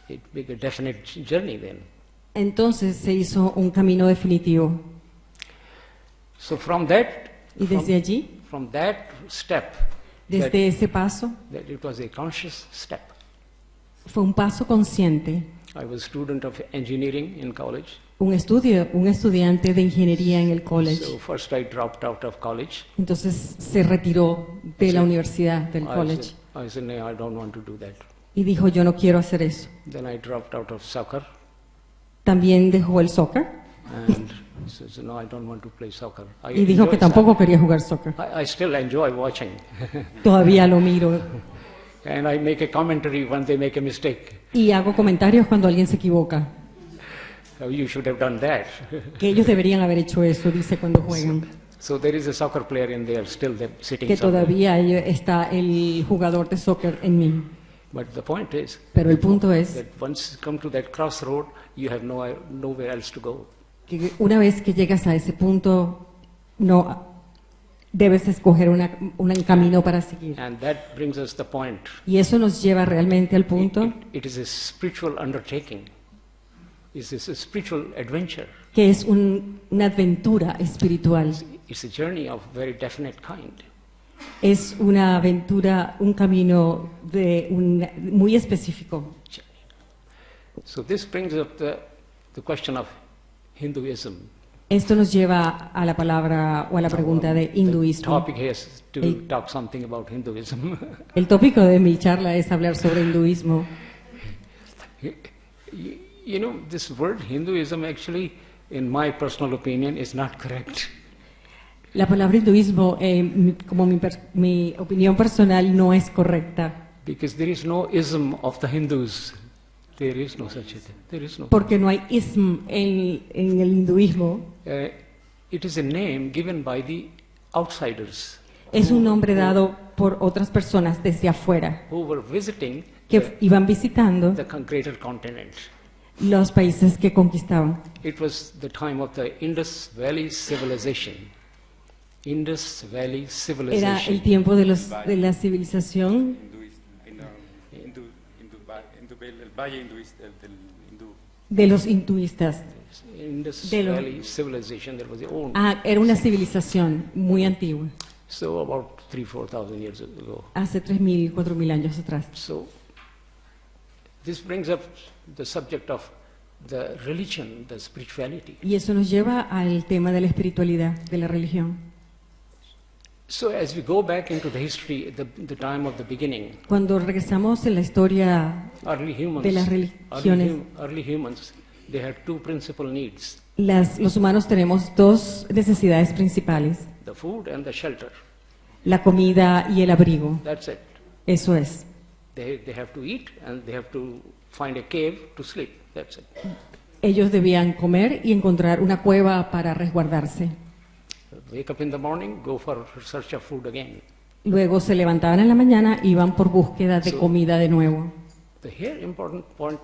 a definite journey then. entonces se hizo un camino definitivo. So from that, Y desde allí, from that step, desde ese paso, that it was a conscious step. fue un paso consciente. I was a student of engineering in college. Un estudiante de ingeniería en el college. So first I dropped out of college. Entonces se retiró de la universidad, del college. I said, no, I don't want to do that. Y dijo, yo no quiero hacer eso. Then I dropped out of soccer. También dejó el soccer And he says, no, I don't want to play soccer. y dijo que tampoco quería jugar soccer. I still enjoy watching. Todavía lo miro And I make a commentary when they make a mistake. y hago comentarios cuando alguien se equivoca. Oh, you should have done that. Que ellos deberían haber hecho eso, dice cuando juegan. So there is a soccer player in there still sitting Que somewhere. todavía está el jugador de soccer en mí. But the point is Pero el punto es that once you come to that crossroad, you have nowhere else to go. que una vez que llegas a ese punto, no debes escoger un camino para seguir. And that brings us the point. Y eso nos lleva realmente al punto It is a spiritual undertaking. It is a spiritual adventure. que es una aventura espiritual. It's a journey of very definite kind. Es una aventura, un camino muy específico. So this brings up the question of Hinduism. Esto nos lleva a la palabra o a la pregunta de The hinduismo. topic here is to talk something about Hinduism. El tópico de mi charla es hablar sobre hinduismo. You know, this word Hinduism actually, in my personal opinion, is not correct. La palabra hinduismo, como mi opinión personal, no es correcta, Because there is no ism of the Hindus. There is no such a thing. There is no. porque no hay ism en el hinduismo. It is a name given by the outsiders Es un nombre dado por otras personas desde afuera who were visiting que iban visitando the greater continent. los países que conquistaban. It was the time of the Indus Valley Civilization. Indus Valley Era Civilization. el tiempo de la civilización el valle hinduista, del hindú. de los hinduistas. Indus de lo- Valley Civilization, that was the old. Era una civilización muy antigua, So about 3,000-4,000 years ago. hace 3.000, 4.000 años atrás. So this brings up the subject of the religion, the spirituality. Y eso nos lleva al tema de la espiritualidad, de la religión. So as we go back into the history, the time of the beginning, Cuando regresamos en la historia, early humans, de las religiones. early humans, they had two principal needs: los humanos tenemos dos necesidades principales, the food and the shelter. la comida y el abrigo. That's it. Eso es. They have to eat and they have to find a cave to sleep. That's it. Ellos debían comer y encontrar una cueva para resguardarse. Wake up in the morning, go for search of food again. Luego se levantaban en la mañana y iban por búsqueda de comida de nuevo. The here important point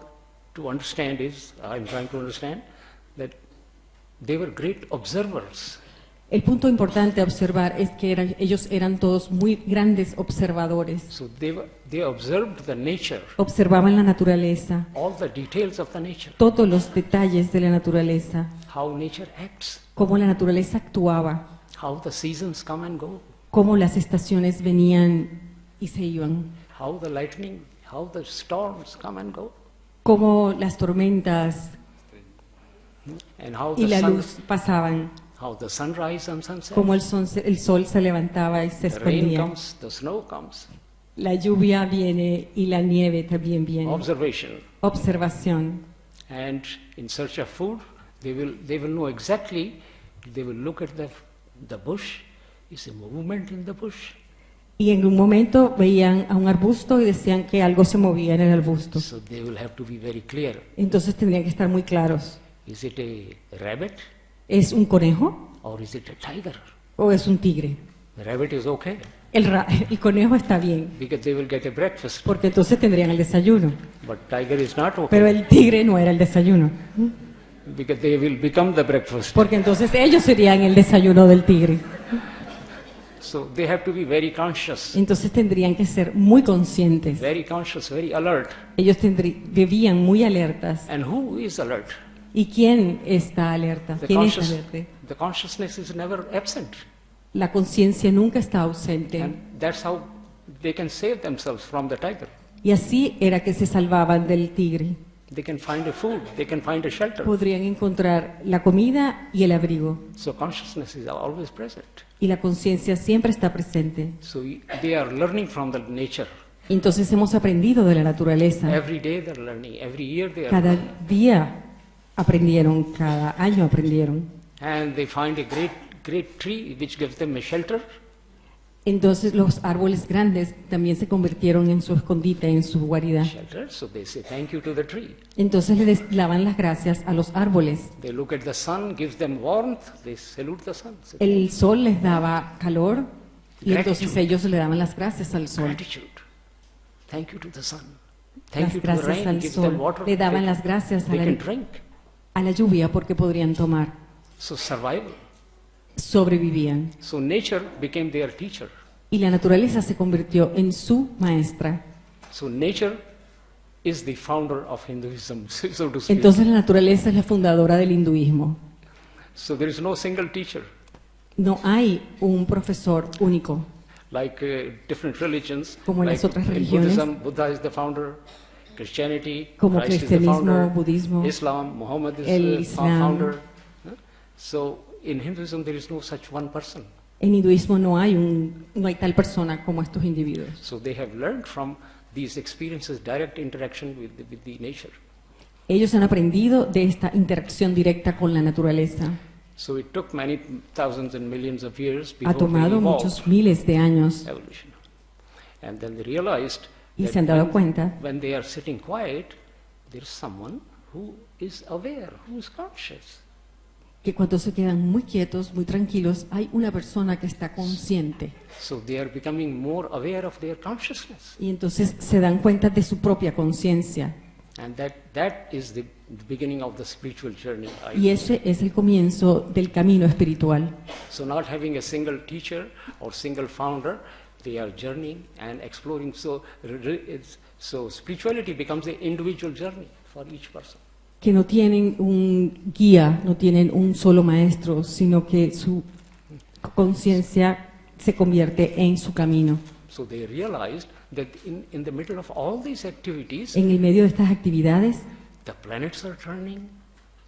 to understand is, I'm trying to understand, that they were great observers. El punto importante a observar es que ellos eran todos muy grandes observadores. So they observed the nature, Observaban la naturaleza, all the details of the nature, todos los detalles de la naturaleza, how nature acts, cómo la naturaleza actuaba, how the seasons come and go, cómo las estaciones venían y se iban, how the lightning, how the storms come and go, cómo las tormentas and how y the la sun, luz pasaban, how the sunrise and sunset, cómo el sol se levantaba y se the rain escondía. comes, the snow comes. La lluvia viene y la nieve también viene. Observation. Observación. And in search of food, they will know exactly. They will look at the bush. Is a movement in the bush. Y en un momento veían a un arbusto y decían que algo se movía en el arbusto. So they will have to be very clear. Entonces tendrían que estar muy claros. Is it a rabbit ¿Es un conejo or is it a tiger? o es un tigre? The rabbit is okay El conejo está bien, because they will get a breakfast, porque entonces tendrían el desayuno. but tiger is not okay Pero el tigre no era el desayuno, because they will become the breakfast. porque entonces ellos serían el desayuno del tigre. So they have to be very conscious, Entonces tendrían que ser muy conscientes. very conscious, very alert. Ellos vivían muy alertas. And who is alert? ¿Y quién está alerta? The, ¿Quién es conscious, alerta? the consciousness is never absent. La conciencia nunca está ausente. And that's how they can save themselves from the tiger. Y así era que se salvaban del tigre. They can find a food, they can find a shelter. Podrían encontrar la comida y el abrigo. So consciousness is always present. Y la conciencia siempre está presente. So they are learning from the nature. Entonces hemos aprendido de la naturaleza. Every day they're learning, every year they are Cada learning. día aprendieron, cada año aprendieron. And they find a great tree which gives them a shelter. Entonces los árboles grandes también se convirtieron en su escondite, en su guarida. Shelter, so they say thank you to the tree. Entonces le daban las gracias a los árboles. They look at the sun, gives them warmth, they salute the sun. Say, El sol les daba calor y entonces Gratitud. ellos le daban las gracias al sol. Gratitude. Thank you to the sun. Thank Las you to the gracias rain, al gives them sol. water. Le daban they, las gracias a they la, can drink. a la lluvia porque podrían tomar. So survival. Sobrevivían. So nature became their teacher. Y la naturaleza se convirtió en su maestra. So nature is the founder of Hinduism, so to speak. Entonces la naturaleza es la fundadora del hinduismo. So there is no single teacher. No hay un profesor único. Like different religions, Como en like las otras in religiones. Buddhism, Buddha is the founder, Christianity, Como Christ is the cristianismo, founder, budismo, Islam, Muhammad is el the Islam. founder. So in Hinduism there is no such one person. En hinduismo no hay tal persona como estos individuos. So they have learned from these experiences, direct interaction with the nature. Ellos han aprendido de esta interacción directa con la naturaleza. So it took many thousands and millions of years Ha before they tomado evolved. muchos miles de años Evolution. And then they realized y that se han dado cuenta when they are sitting quiet, there is someone who is aware, who is conscious. que cuando se quedan muy quietos, muy tranquilos, hay una persona que está consciente. So they are becoming more aware of their consciousness. Y entonces se dan cuenta de su propia conciencia. And that is the beginning of the spiritual journey. Y ese es el comienzo del camino espiritual. So not having a single teacher or single founder, they are journeying and exploring. So spirituality becomes an individual journey for each person. Que no tienen un guía, no tienen un solo maestro, sino que su conciencia se convierte en su camino. So they realized that in the middle of all these activities, En el medio de estas actividades, the planets are turning,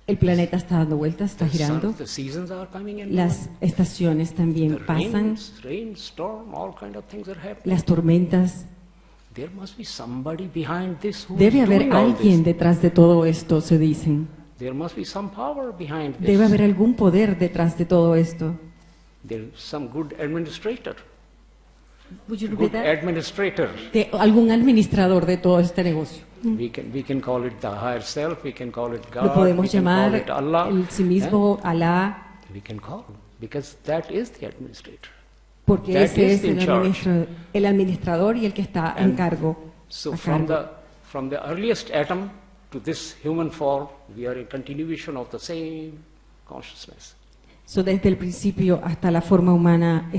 el planeta está dando vueltas, está girando, the seasons are coming and las estaciones going, también the pasan, rain, storm, all kind of things are happening. las tormentas. There must be somebody behind this who Debe is haber doing all alguien this. detrás de todo esto, se dicen. There must be some power behind this. Debe haber algún poder detrás de todo esto. There's some good administrator. Would you Good repeat that? administrator. De algún administrador de todo este negocio. We can call it the higher self, we can call it God, Lo we podemos can call llamar it Allah. el sí mismo, Alá, We can call because that is the administrator. porque That ese is es in charge. el administrador y el que está en And cargo. So a from cargo. the earliest atom to this human form, we are in continuation of the same consciousness. So, desde el principio hasta la forma humana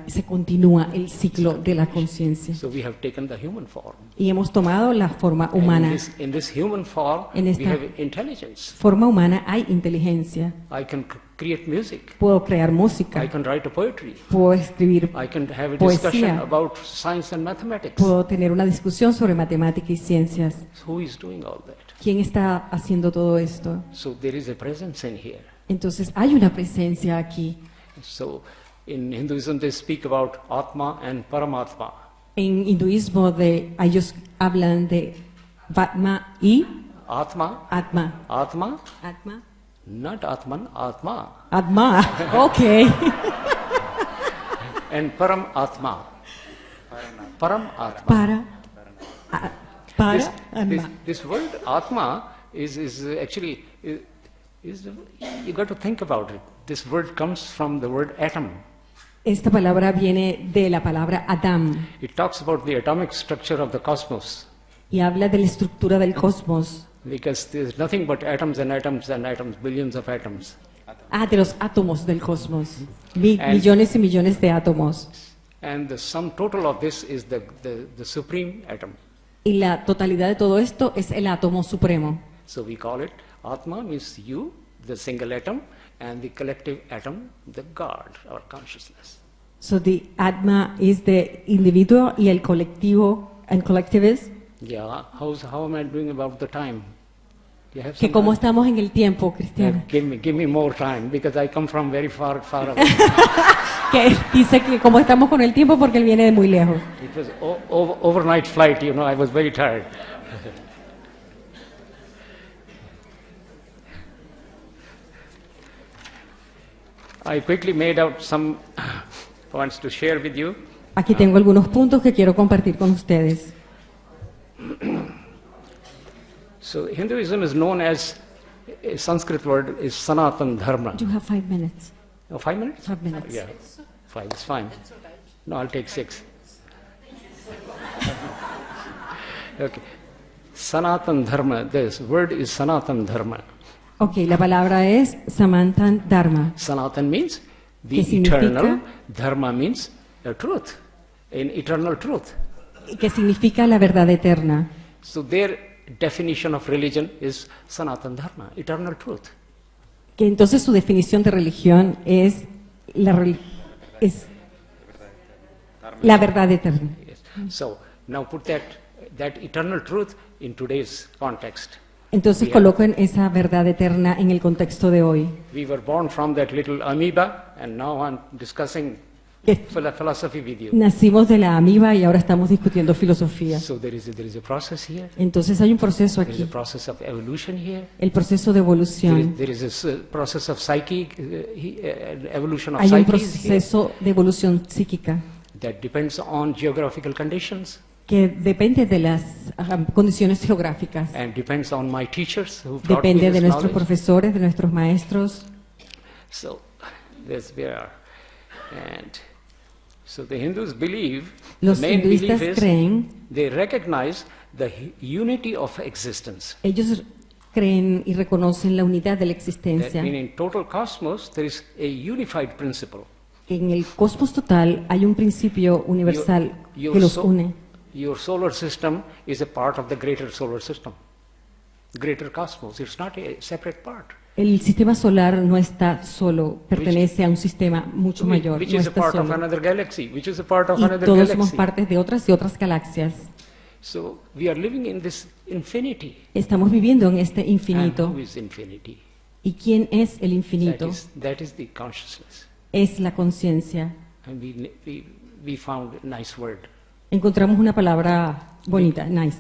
se continúa el ciclo de la conciencia. So we have taken the human form. Y hemos tomado la forma And humana. in this human form, En we esta- have intelligence. Forma humana hay inteligencia. I can create music. Puedo crear I música, can write a poetry. puedo escribir, I can have a Poesía. discussion about science and mathematics. puedo tener una discusión sobre matemática y ciencias. Who is doing all that? ¿Quién está haciendo todo esto? So there is a presence in here. Entonces hay una presencia aquí. So in Hinduism they speak about Atma and Paramatma. En hinduismo ellos hablan de Atma y Atma, Atma. Atma, Atma. not Atman, Atma. Atma. Ok. And Param Atma. Param Atma. Para This, Atma. this word Atma is actually, you got to think about it. This word comes from the word atom. Esta palabra viene de la palabra Adam It talks about the atomic structure of the cosmos. y habla de la estructura del cosmos. Because there's nothing but atoms and atoms and atoms, billions of atoms. De los átomos del cosmos. And- Millones y millones de átomos. And the sum total of this is the supreme atom. Y la totalidad de todo esto es el átomo supremo. So we call it Atma means you, the single atom, and the collective atom, the God, our consciousness. So the Atma is the individuo y el colectivo, and collective is, Yeah, how am I doing about the time? You have que some cómo time? estamos en el tiempo, Cristiana. Give me more time because I come from very far away. Que dice que cómo estamos con el tiempo porque él viene de muy lejos. It was overnight flight, you know, I was very tired. I quickly made out some points to share with you. Aquí tengo algunos puntos que quiero compartir con ustedes. So Hinduism is known as, a Sanskrit word is Sanatan Dharma. You have 5 minutes. Oh, 5 minutes? 5 minutes. Yeah, 5 is fine. No, I'll take 6. Okay. Sanatan Dharma, this word is Sanatan Dharma. Ok, la palabra es Samantan Dharma. Sanatan means the ¿Qué significa? eternal, dharma means truth, in eternal truth. Que significa la verdad eterna. So their definition of religion is Sanatan Dharma, eternal truth. Que entonces su definición de religión es es la verdad eterna. Yes. So now put that eternal truth in today's context. Entonces Yeah. coloquen esa verdad eterna en el contexto de hoy. We were born from that little amoeba, and now I'm discussing Que philosophy with you. nacimos de la amiba y ahora estamos discutiendo filosofía. So there is a process here. Entonces hay un proceso There is a aquí, process of evolution here. el proceso de evolución. There is a process of psyche, evolution of Hay un psyche here proceso de evolución psíquica that depends on geographical conditions que depende de las condiciones geográficas, and depends on my teachers who brought me depende de this nuestros knowledge. profesores, de nuestros maestros. So that's where, and so the Hindus believe, Los the main belief hinduistas is creen, they recognize the unity of existence. ellos creen y reconocen la unidad de la That existencia. means in total cosmos there is a unified principle. En el cosmos total hay un principio universal Your- que los so- une. Your solar system is a part of the greater solar system, greater cosmos. It's not a separate part. El sistema solar no está solo, pertenece a un sistema mucho mayor, Which no is a está part of solo. another galaxy, which is a part of Y another todos somos galaxy. partes de otras y otras galaxias. So we are living in this infinity. Estamos viviendo en este And infinito. who is infinity? ¿Y quién es el infinito? That is the consciousness. Es la conciencia. And we found a nice word. Encontramos una palabra bonita, nice.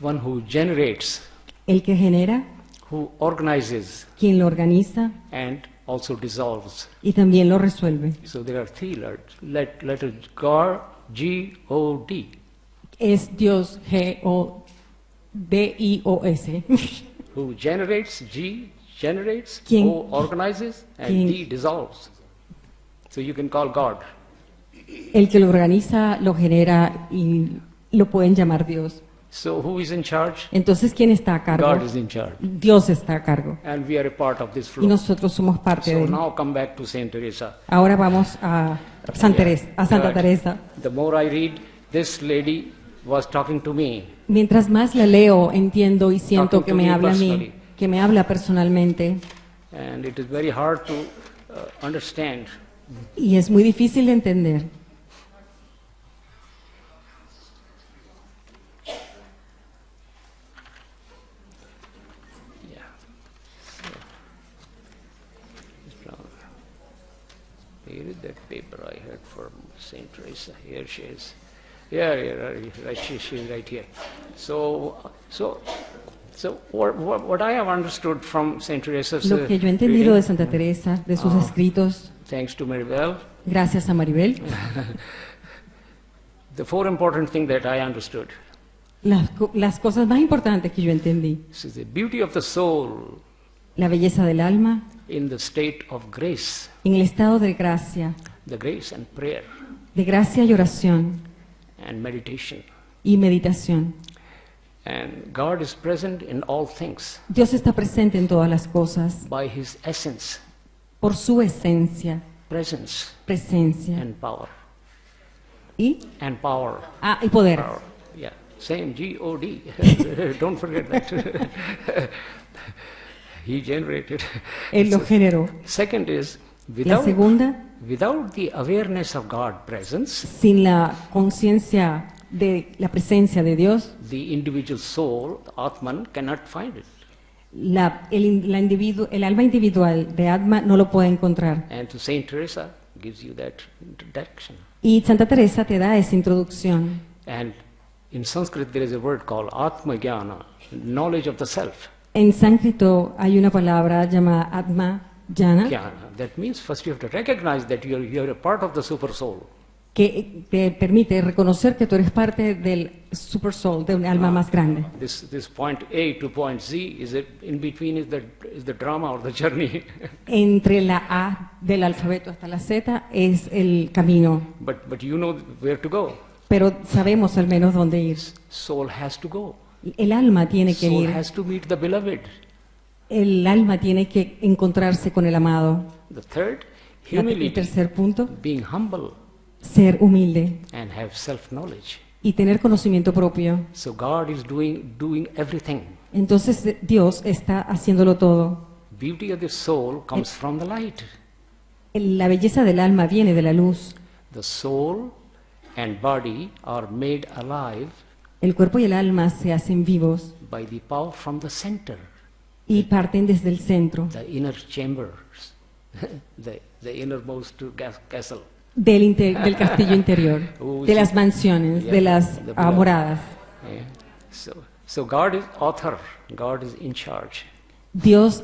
One who generates, El que genera, who organizes, quien lo organiza and also dissolves. y también lo resuelve. So there are three letters, God, G-O-D. Es Dios, G-O-D-I-O-S. Who generates, G generates, ¿Quién? O organizes, and ¿Quién? D dissolves. So you can call God. El que lo organiza, lo genera y lo pueden llamar Dios. So who is in charge? Entonces, ¿quién está a cargo? God is in charge. Dios está a cargo. And we are a part of this Y flow. nosotros somos parte de So él. now come back to Saint Teresa. Ahora vamos a Santa God, Teresa. The more I read, this lady was talking to me. Mientras más la leo, entiendo y siento Talking que to me me habla a mí, personally. que me habla personalmente. And it is very hard to understand. Y es muy difícil de entender. Yeah. So, here is that paper I had from Saint Teresa. Here she is. Yeah, right. She's right here. So what I have understood from Saint Teresa's Lo que yo he entendido de reading, Santa Teresa, de sus escritos, thanks to Maribel, gracias a Maribel, the four important things that I understood las cosas más importantes que yo entendí. is the beauty of the soul La belleza del alma in the state of grace, en el estado de gracia and prayer y oración and meditation. y meditación. And God is present in all things Dios está presente en todas las cosas by His essence, por su esencia, presence, presencia and power. y, And power. y poder. Power. Yeah, same G-O-D. Don't forget that. He generated. Él lo generó. Second is, La segunda, without the awareness of God presence, sin la conciencia de la presencia de Dios, the individual soul, the Atman, cannot find it. el alma individual de Atma no lo puede encontrar. And to Saint Teresa gives you that introduction. Y Santa Teresa te da esa introducción. And in Sanskrit there is a word called Atma Jnana, knowledge of the self. En sánscrito hay una palabra llamada Atma Jnana, Jnana. That means first you have to recognize that you are a part of the super soul. que te permite reconocer que tú eres parte del super soul, de un alma más grande. This point A to point Z is in between is the drama or the journey. Entre la A del alfabeto hasta la Z es el camino, but you know where to go. pero sabemos al menos dónde ir. Soul has to go. El alma tiene que Soul ir. has to meet the beloved. el alma tiene que encontrarse con el amado. The third, El humility, tercer punto, being humble ser humilde and have self-knowledge. y tener conocimiento propio. So God is doing everything. Entonces Dios está haciéndolo todo. Beauty of the soul comes from the light. La belleza del alma viene de la luz. The soul and body are made alive El cuerpo y el alma se hacen vivos by the power from the center, y parten desde el centro, the inner chambers, the innermost castle. del castillo interior, de las mansiones, de las moradas. Yeah. So God is author, God is in charge, Dios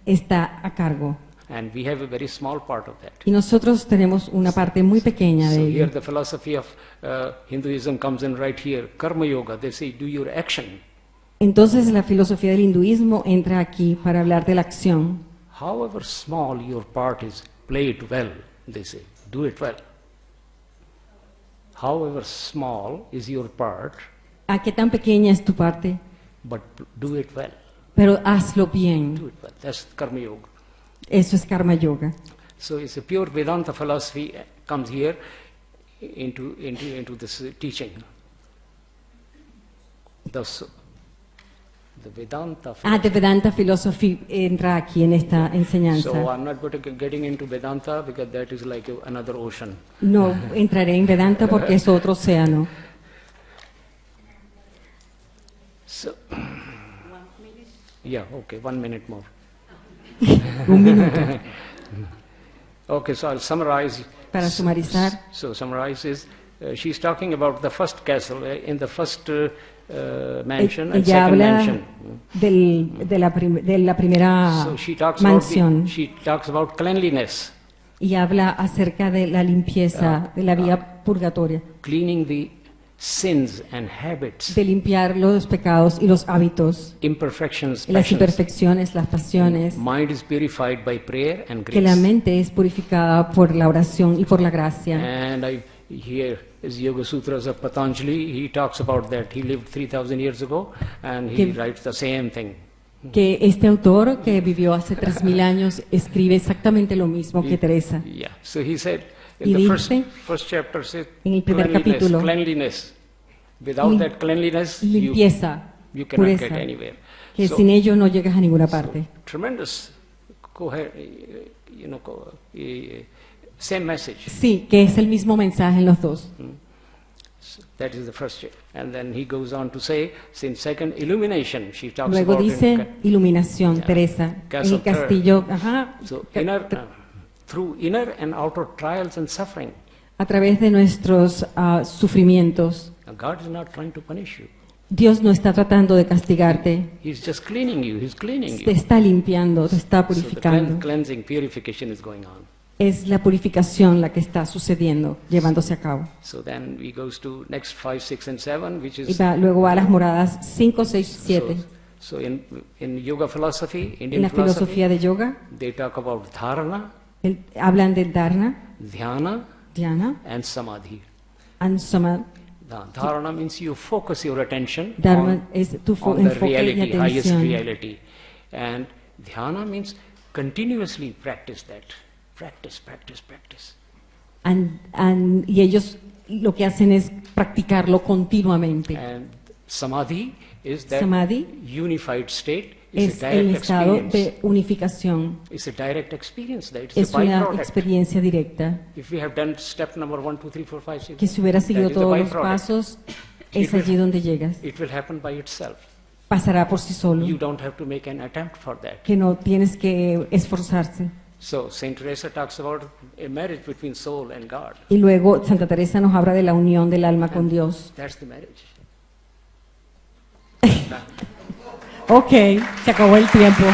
está a cargo and we have a very small part of that. y nosotros tenemos una parte muy pequeña So de here ello. the philosophy of Hinduism comes in right here, karma yoga. They say do your action. Entonces la filosofía del hinduismo entra aquí para hablar de la acción. However small your part is, play it well, they say. Do it well. However small is your part, ¿A qué tan pequeña es tu parte? but do it well. Pero hazlo bien. Do it well. That's karma yoga. Eso es karma yoga. So it's a pure Vedanta philosophy comes here into this teaching. The Vedanta philosophy. The Vedanta Philosophy entra aquí en esta So enseñanza. I'm not getting into Vedanta because that is like another ocean. No entraré en Vedanta porque es otro océano. So, yeah, okay, 1 minute more. Un minuto. Okay, so I'll summarize. Para sumarizar, So summarize is, she's talking about the first castle in the first mansion and ella second habla mansion. de la primera So she talks mansión about cleanliness, y habla acerca de la limpieza, de la vía purgatoria, cleaning the sins and habits, de limpiar los pecados y los hábitos, imperfections, las passions. imperfecciones, las pasiones, Mind is purified by prayer and que la grace. mente es purificada por la oración y por la gracia. And I here is Yoga Sutras of Patanjali. He talks about that. He lived 3,000 years ago, and he Que- writes the same thing. Que este autor, que vivió hace 3.000 años, escribe exactamente lo mismo que Teresa. Yeah. So he said Y in the dice, first chapter, said en el primer capítulo, cleanliness. Without that cleanliness, limpieza, you cannot get pureza, anywhere. que So- sin ello no llegas a ninguna parte. Tremendous, same message. Sí, que es el mismo mensaje en los dos. That is the first chapter. And then he goes on to say, in second, illumination. She talks Luego about dice iluminación, Yeah. Teresa, en Castle el castillo, ajá, So through inner and outer trials and suffering. a través de nuestros sufrimientos. Now, God is not trying to punish you. Dios no está tratando de castigarte, He's just cleaning you. He's cleaning te you. está limpiando, te está So the purificando. cleansing, purification is going on. Es la purificación la que está sucediendo, llevándose a cabo. So then we goes to next 5, 6, and 7, which Y is luego va a las moradas 5, 6, 7. So in yoga philosophy, En Indian la philosophy, filosofía de yoga they talk about dharana, hablan del dharana, dhyana, dhyana, and samadhi. and samadhi. Dharana means you focus your attention Dharma on, es tu on the enfoque y reality, highest atención. reality. And dhyana means continuously practice that. Practice, practice, practice. Y ellos lo que hacen es practicarlo continuamente. And samadhi is that Samadhi unified state. It's Es a el direct estado experience. de unificación, It's a direct experience. That it's es a una byproduct. experiencia directa, If we have done step number 1, 2, 3, 4, 5, 6, que si hubieras seguido that is the todos los byproduct. pasos, It es will- allí donde llegas. It will happen by itself. Pasará por sí solo, You don't have to make an attempt for that. que no tienes que esforzarse. So Saint Teresa talks about a marriage between soul and God. Y luego Santa Teresa nos habla de la unión del alma con Dios. That's the marriage. Ok, se acabó el tiempo.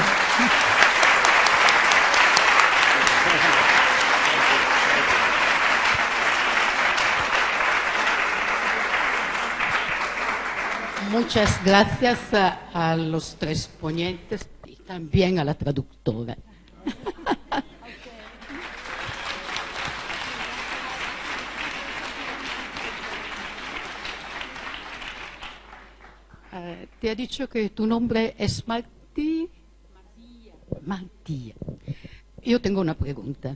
Muchas gracias a los tres ponentes y también a la traductora. Te ha dicho que tu nombre es Martí. Matías. Yo tengo una pregunta.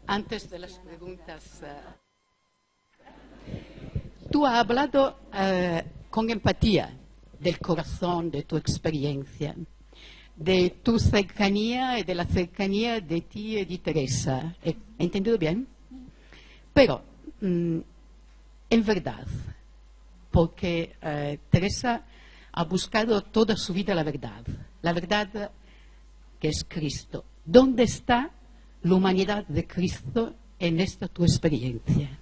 Antes de las preguntas, tú has hablado con empatía del corazón, de tu experiencia, de tu cercanía y de la cercanía de ti y de Teresa. ¿He entendido bien? Pero, en verdad, porque Teresa ha buscado toda su vida la verdad que es Cristo. ¿Dónde está la humanidad de Cristo en esta tu experiencia?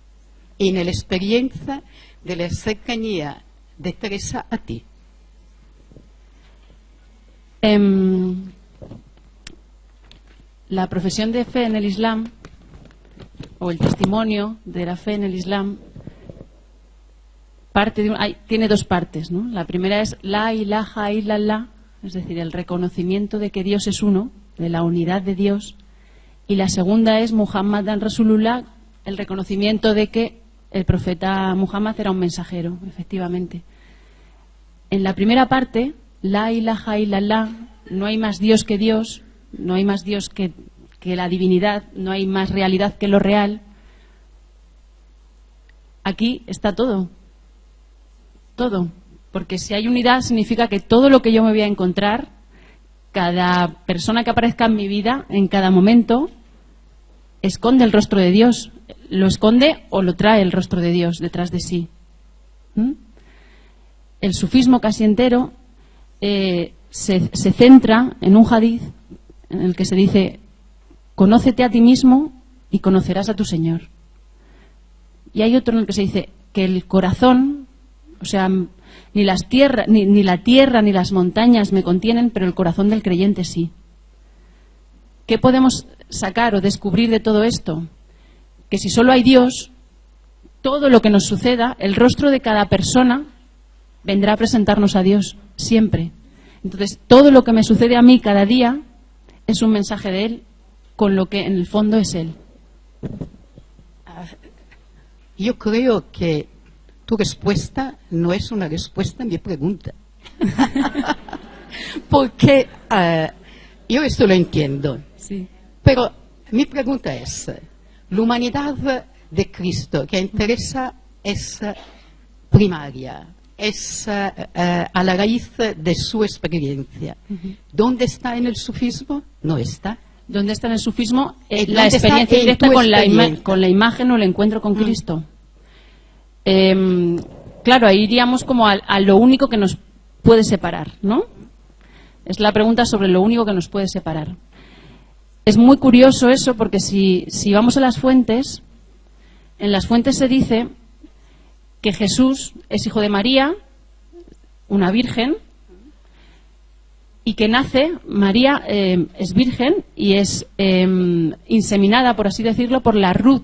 En la experiencia de la cercanía de Teresa a ti. La profesión de fe en el Islam, o el testimonio de la fe en el Islam, tiene dos partes, ¿no? La primera es la ilaha illallah, es decir, el reconocimiento de que Dios es uno, de la unidad de Dios, y la segunda es Muhammadan Rasulullah, el reconocimiento de que el profeta Muhammad era un mensajero, efectivamente. En la primera parte, la ilaha illallah, no hay más Dios que Dios, no hay más Dios que la divinidad, no hay más realidad que lo real. Aquí está todo. Todo. Porque si hay unidad significa que todo lo que yo me voy a encontrar, cada persona que aparezca en mi vida, en cada momento, esconde el rostro de Dios. Lo esconde o lo trae el rostro de Dios detrás de sí. El sufismo casi entero se centra en un hadiz en el que se dice: conócete a ti mismo y conocerás a tu Señor. Y hay otro en el que se dice que el corazón, o sea, ni la tierra ni las montañas me contienen, pero el corazón del creyente sí. ¿Qué podemos sacar o descubrir de todo esto? Que si solo hay Dios, todo lo que nos suceda, el rostro de cada persona vendrá a presentarnos a Dios, siempre. Entonces, todo lo que me sucede a mí cada día es un mensaje de Él, con lo que en el fondo es Él. Yo creo que tu respuesta no es una respuesta a mi pregunta. Porque yo esto lo entiendo. Sí. Pero mi pregunta es, la humanidad de Cristo que interesa es primaria, es a la raíz de su experiencia. ¿Dónde está en el sufismo? No está. ¿Dónde está en el sufismo? La ¿Dónde está experiencia en directa tu con experiencia? con la imagen o el encuentro con Cristo. Claro, ahí iríamos como a lo único que nos puede separar, ¿no? Es la pregunta sobre lo único que nos puede separar. Es muy curioso eso, porque si vamos a las fuentes, en las fuentes se dice que Jesús es hijo de María, una virgen, y que nace, María es virgen y es inseminada, por así decirlo, por la ruh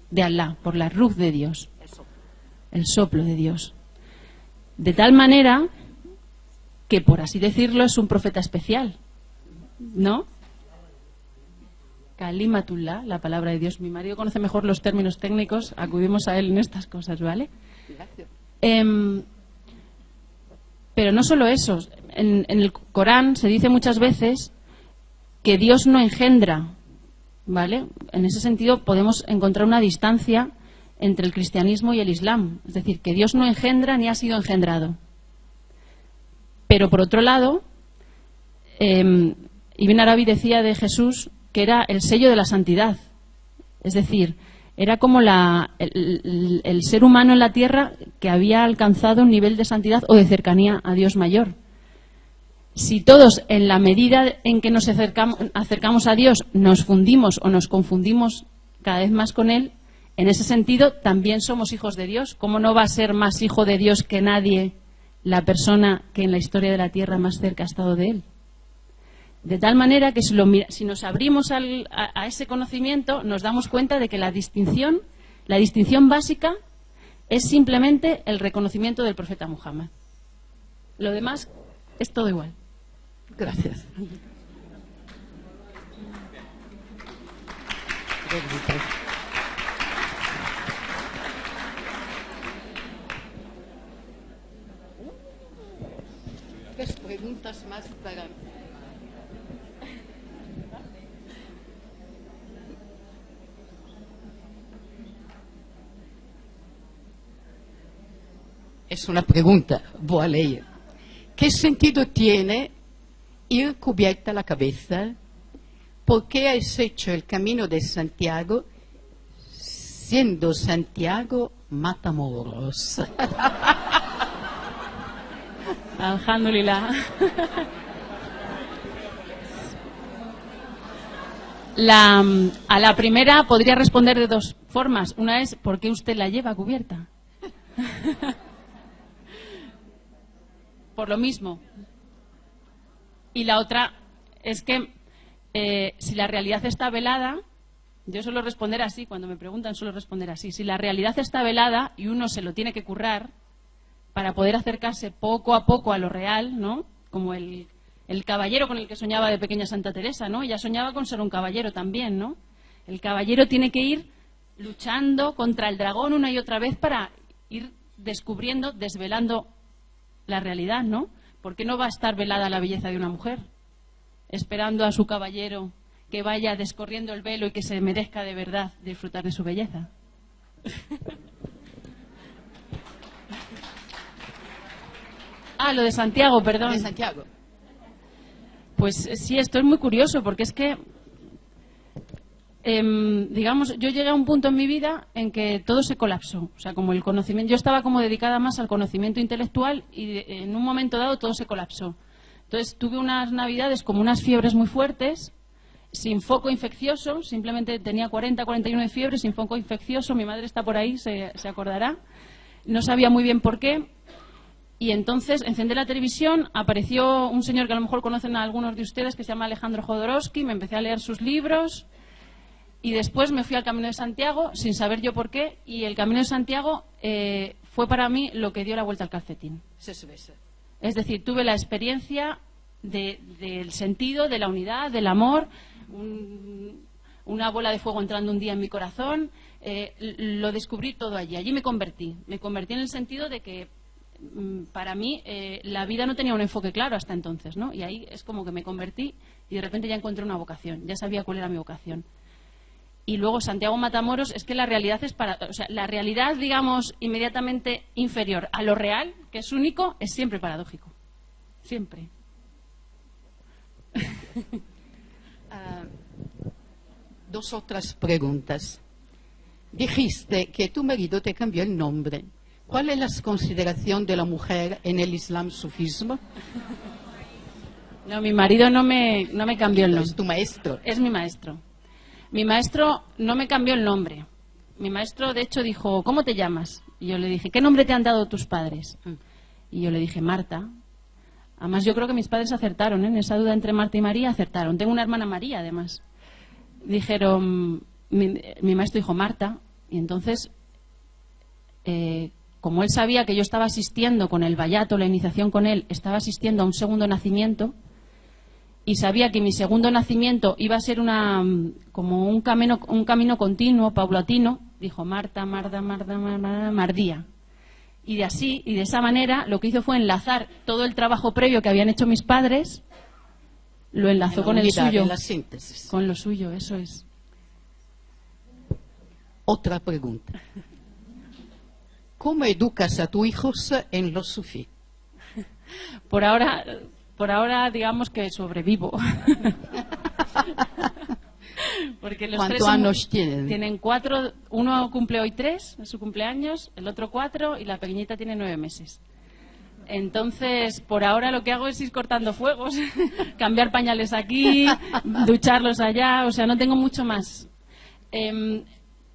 de Alá, por la ruh de Dios, el soplo de Dios. De tal manera que, por así decirlo, es un profeta especial, ¿no? Kalimatullah, la palabra de Dios. Mi marido conoce mejor los términos técnicos, acudimos a él en estas cosas, ¿vale? Gracias. Pero no solo eso. En el Corán se dice muchas veces que Dios no engendra, ¿vale? En ese sentido podemos encontrar una distancia entre el cristianismo y el islam. Es decir, que Dios no engendra ni ha sido engendrado. Pero por otro lado, Ibn Arabi decía de Jesús que era el sello de la santidad. Es decir, era como el ser humano en la tierra que había alcanzado un nivel de santidad o de cercanía a Dios mayor. Si todos, en la medida en que nos acercamos a Dios, nos fundimos o nos confundimos cada vez más con Él, en ese sentido también somos hijos de Dios. ¿Cómo no va a ser más hijo de Dios que nadie la persona que en la historia de la tierra más cerca ha estado de Él? De tal manera que si nos abrimos a ese conocimiento, nos damos cuenta de que la distinción básica es simplemente el reconocimiento del profeta Muhammad. Lo demás es todo igual. Gracias. Tres preguntas más para es una pregunta, voy a leer. ¿Qué sentido tiene ir cubierta la cabeza? ¿Por qué has hecho el camino de Santiago siendo Santiago Matamoros? Alhamdulillah. A la primera podría responder de dos formas. Una es, ¿por qué usted la lleva cubierta? Por lo mismo. Y la otra es que si la realidad está velada, yo suelo responder así, cuando me preguntan suelo responder así. Si la realidad está velada y uno se lo tiene que currar para poder acercarse poco a poco a lo real, ¿no? Como el caballero con el que soñaba de pequeña Santa Teresa, ¿no? Ella soñaba con ser un caballero también, ¿no? El caballero tiene que ir luchando contra el dragón una y otra vez para ir descubriendo, desvelando la realidad, ¿no? ¿Por qué no va a estar velada la belleza de una mujer? Esperando a su caballero que vaya descorriendo el velo y que se merezca de verdad disfrutar de su belleza. Lo de Santiago, perdón. De Santiago. Pues sí, esto es muy curioso, porque es que, digamos, yo llegué a un punto en mi vida en que todo se colapsó. O sea, como el conocimiento, yo estaba como dedicada más al conocimiento intelectual y en un momento dado todo se colapsó. Entonces tuve unas navidades como unas fiebres muy fuertes, sin foco infeccioso, simplemente tenía 40, 41 de fiebre, sin foco infeccioso. Mi madre está por ahí, se acordará. No sabía muy bien por qué. Y entonces encendí la televisión, apareció un señor que a lo mejor conocen a algunos de ustedes, que se llama Alejandro Jodorowsky, me empecé a leer sus libros y después me fui al Camino de Santiago, sin saber yo por qué, y el Camino de Santiago fue para mí lo que dio la vuelta al calcetín. Es decir, tuve la experiencia del sentido, de la unidad, del amor, una bola de fuego entrando un día en mi corazón, lo descubrí todo allí. Allí me convertí en el sentido de que para mí la vida no tenía un enfoque claro hasta entonces, ¿no? Y ahí es como que me convertí y de repente ya encontré una vocación, ya sabía cuál era mi vocación. Y luego Santiago Matamoros, es que la realidad o sea, la realidad, digamos, inmediatamente inferior a lo real, que es único, es siempre paradójico. Siempre. Dos otras preguntas. Dijiste que tu marido te cambió el nombre. ¿Cuál es la consideración de la mujer en el Islam sufismo? No, mi marido no me cambió el nombre. Es tu maestro. Es mi maestro. Mi maestro no me cambió el nombre. Mi maestro, de hecho, dijo, ¿cómo te llamas? Y yo le dije, ¿qué nombre te han dado tus padres? Y yo le dije, Marta. Además, yo creo que mis padres acertaron, ¿eh? En esa duda entre Marta y María acertaron. Tengo una hermana María, además. Dijeron, mi maestro dijo Marta, y entonces, como él sabía que yo estaba asistiendo con el bayato, la iniciación con él, estaba asistiendo a un segundo nacimiento, y sabía que mi segundo nacimiento iba a ser como un camino continuo, paulatino, dijo Marta, Mardía. Y de esa manera, lo que hizo fue enlazar todo el trabajo previo que habían hecho mis padres, lo enlazó con el suyo. La síntesis. Con lo suyo, eso es. Otra pregunta. ¿Cómo educas a tus hijos en los sufí? Por ahora, digamos que sobrevivo. Porque los ¿Cuántos años tienen? Tienen 4, uno cumple hoy 3, es su cumpleaños, el otro 4 y la pequeñita tiene 9 meses. Entonces, por ahora lo que hago es ir cortando fuegos, cambiar pañales aquí, ducharlos allá, o sea, no tengo mucho más.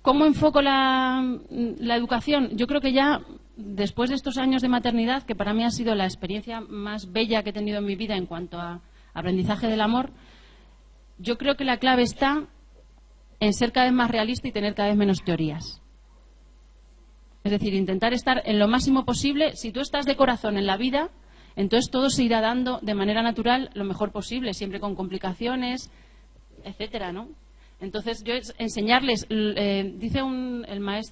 ¿Cómo enfoco la educación? Yo creo que ya, después de estos años de maternidad, que para mí ha sido la experiencia más bella que he tenido en mi vida en cuanto a aprendizaje del amor, yo creo que la clave está en ser cada vez más realista y tener cada vez menos teorías. Es decir, intentar estar en lo máximo posible. Si tú estás de corazón en la vida, entonces todo se irá dando de manera natural lo mejor posible, siempre con complicaciones, etcétera, ¿no? Entonces, yo enseñarles, dice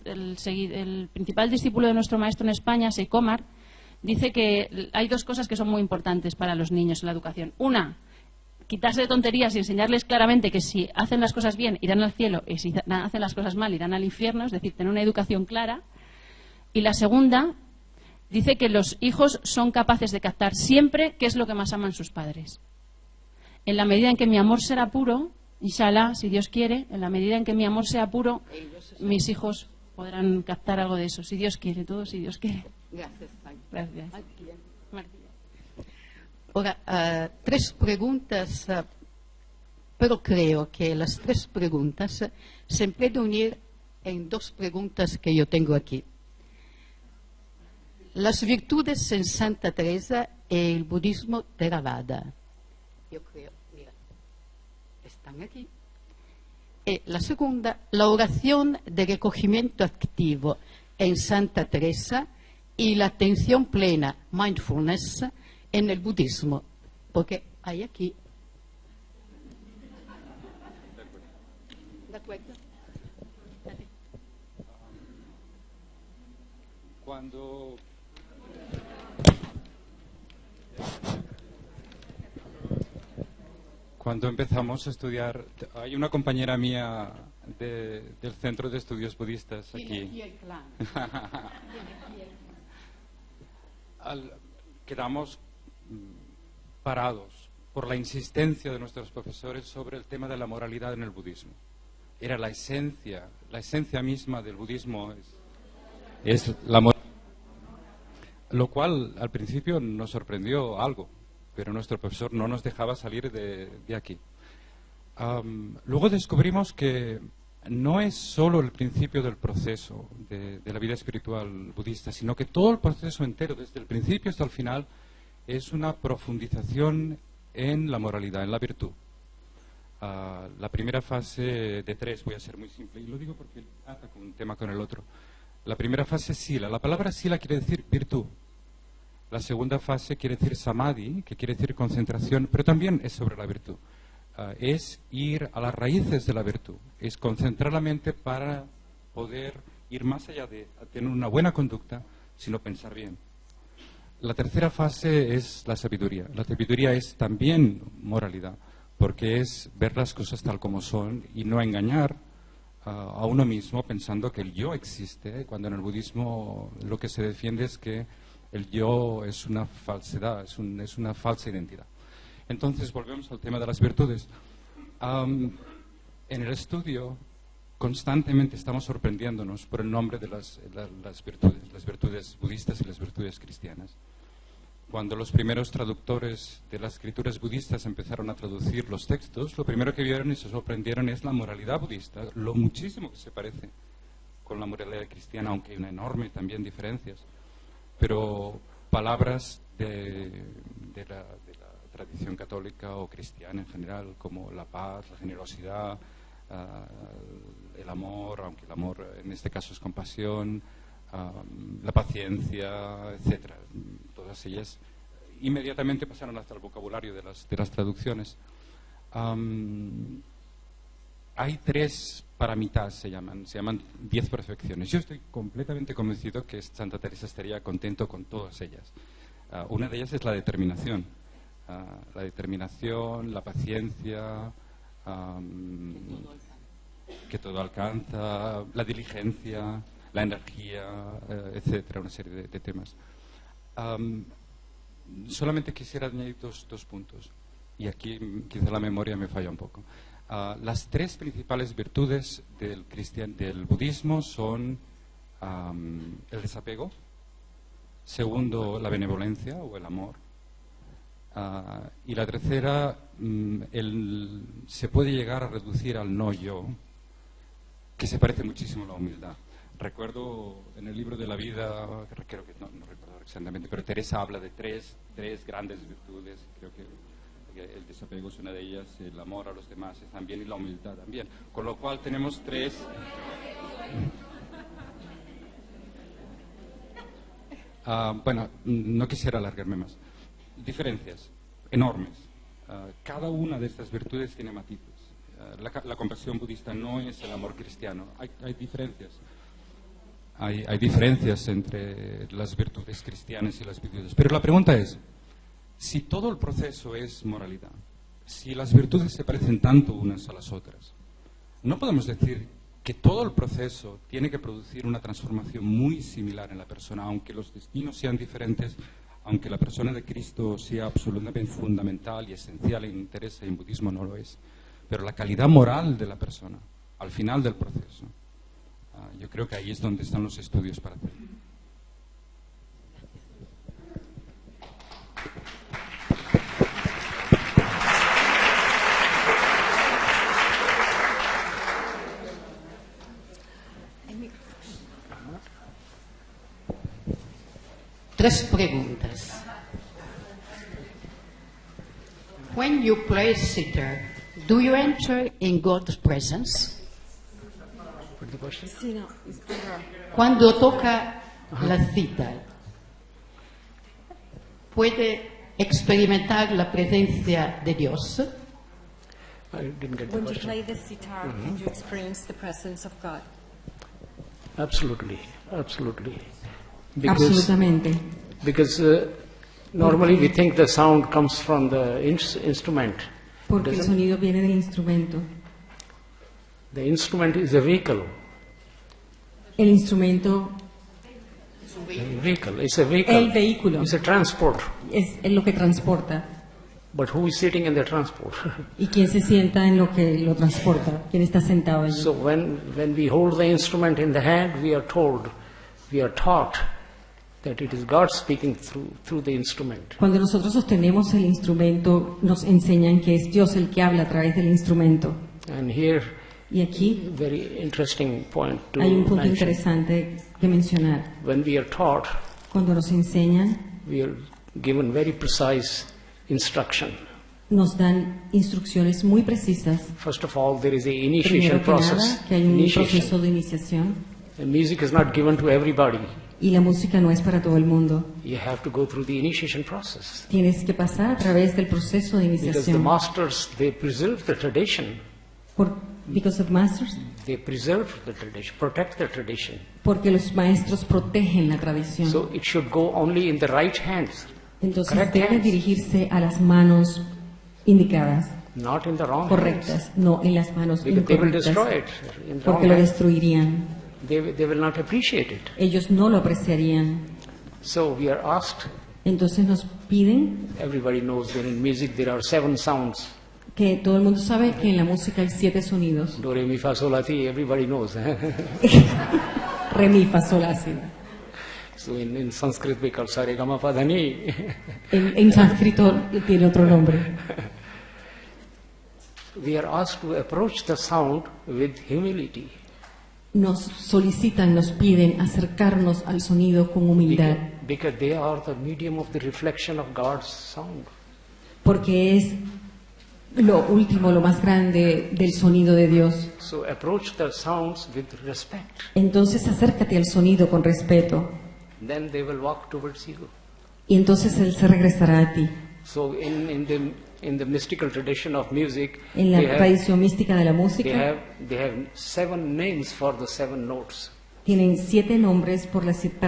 el principal discípulo de nuestro maestro en España, Seicomar, dice que hay dos cosas que son muy importantes para los niños en la educación. Una, quitarse de tonterías y enseñarles claramente que si hacen las cosas bien irán al cielo y si hacen las cosas mal irán al infierno, es decir, tener una educación clara. Y la segunda, dice que los hijos son capaces de captar siempre qué es lo que más aman sus padres. En la medida en que mi amor será puro, inshallah, si Dios quiere, en la medida en que mi amor sea puro, mis hijos podrán captar algo de eso, si Dios quiere, todo si Dios quiere. Gracias, Fanny. Gracias. Martina. Ahora, 3 preguntas, pero creo que las 3 preguntas se pueden unir en 2 preguntas que yo tengo aquí. Las virtudes en Santa Teresa y el budismo Theravada. Yo creo, mira, están aquí. Y la segunda, la oración de recogimiento activo en Santa Teresa y la atención plena, mindfulness, en el budismo. Porque hay aquí. ¿De acuerdo? Cuando empezamos a estudiar, hay una compañera mía del Centro de Estudios Budistas aquí. Quedamos parados por la insistencia de nuestros profesores sobre el tema de la moralidad en el budismo. Era la esencia misma del budismo es la moralidad. Lo cual al principio nos sorprendió algo, pero nuestro profesor no nos dejaba salir de aquí. Luego descubrimos que no es solo el principio del proceso de la vida espiritual budista, sino que todo el proceso entero, desde el principio hasta el final, es una profundización en la moralidad, en la virtud. La primera fase de 3, voy a ser muy simple, y lo digo porque ataco un tema con el otro. La primera fase es sila. La palabra sila quiere decir virtud. La segunda fase quiere decir samadhi, que quiere decir concentración, pero también es sobre la virtud. Es ir a las raíces de la virtud, es concentrar la mente para poder ir más allá de tener una buena conducta, sino pensar bien. La tercera fase es la sabiduría. La sabiduría es también moralidad, porque es ver las cosas tal como son y no engañar a uno mismo pensando que el yo existe, cuando en el budismo lo que se defiende es que el yo es una falsedad, es una falsa identidad. Entonces, volvemos al tema de las virtudes. En el estudio, constantemente estamos sorprendiéndonos por el nombre de las virtudes budistas y las virtudes cristianas. Cuando los primeros traductores de las escrituras budistas empezaron a traducir los textos, lo primero que vieron y se sorprendieron es la moralidad budista, lo muchísimo que se parece con la moralidad cristiana, aunque hay una enorme también diferencias. Pero palabras de la tradición católica o cristiana en general, como la paz, la generosidad, el amor, aunque el amor en este caso es compasión, la paciencia, etcétera. Todas ellas inmediatamente pasaron hasta el vocabulario de las traducciones. Hay 3 paramitas, se llaman 10 perfecciones. Yo estoy completamente convencido que Santa Teresa estaría contento con todas ellas. Una de ellas es la determinación. La paciencia, que todo alcanza, la diligencia, la energía, etcétera, una serie de temas. Solamente quisiera añadir dos puntos, y aquí quizá la memoria me falla un poco. Las 3 principales virtudes del budismo son el desapego, segundo, la benevolencia o el amor, y la tercera, se puede llegar a reducir al no yo, que se parece muchísimo a la humildad. Recuerdo en el libro de la vida, creo que no recuerdo exactamente, pero Teresa habla de tres grandes virtudes. Creo que el desapego es una de ellas, el amor a los demás también, y la humildad también. Con lo cual tenemos 3. Bueno, no quisiera alargarme más. Diferencias enormes. Cada una de estas virtudes tiene matices. La compasión budista no es el amor cristiano. Hay diferencias. Hay diferencias entre las virtudes cristianas y las virtudes. Pero la pregunta es, si todo el proceso es moralidad, si las virtudes se parecen tanto unas a las otras, ¿no podemos decir que todo el proceso tiene que producir una transformación muy similar en la persona, aunque los destinos sean diferentes, aunque la persona de Cristo sea absolutamente fundamental y esencial en interés, en budismo no lo es, pero la calidad moral de la persona al final del proceso, yo creo que ahí es donde están los estudios para hacer. Tres preguntas. When you play sitar, do you enter in God's presence? Sí, no, it's for her. Cuando toca la sitar, ¿puede experimentar la presencia de Dios? I didn't get the When you question. play the sitar, can you experience the presence of God? Absolutely, absolutely. Absolutamente. Because normally we think the sound comes from the instrument. Porque el Doesn't- sonido viene del instrumento. The instrument is a vehicle. El instrumento It's a vehicle. El vehículo. It's a transport. es lo que transporta. But who is sitting in the transport? ¿Y quién se sienta en lo que lo transporta? ¿Quién está sentado allí? So when we hold the instrument in the hand, we are taught that it is God speaking through the instrument. Cuando nosotros sostenemos el instrumento, nos enseñan que es Dios el que habla a través del instrumento. And here, Y aquí very interesting point to hay un punto mention. interesante que mencionar. When we are taught, Cuando nos enseñan, we are given very precise instruction. nos dan instrucciones muy precisas. First of all, there is a initiation Primero que process. nada, que hay un Initiation. proceso de iniciación. The music is not given to everybody. Y la música no es para todo el mundo. You have to go through the initiation process. Tienes que pasar a través del proceso de Because the iniciación. masters, they preserve the tradition. Because of masters, They preserve the tradition, protect the tradition. porque los maestros protegen la tradición. So it should go only in the right hands, Entonces correct debe hands, dirigirse a las manos indicadas, not in the wrong hands. correctas, no en las manos Because they will incorrectas, destroy it in the porque wrong lo hands. destruirían. They will not appreciate it. Ellos no lo apreciarían. So we are asked, Entonces nos piden everybody knows that in music there are 7 sounds. que todo el mundo sabe que en la música hay 7 sonidos. Do, re, mi, fa, sol, la, ti, everybody knows. Re, mi, fa, sol, la, si. So in Sanskrit we call sa, re, ga, ma, pa, dha, ni. En sánscrito tiene otro nombre. We are asked to approach the sound with humility. Nos solicitan, nos piden acercarnos al sonido con humildad, Because they are the medium of the reflection of God's sound. porque es lo último, lo más grande del sonido de Dios. So approach the sounds with respect. Entonces acércate al sonido con respeto Then they will walk towards you. y entonces Él se regresará a ti. So in the mystical tradition of music, En la they have, tradición mística de la they música have they have 7 names for the 7 notes tienen 7 nombres para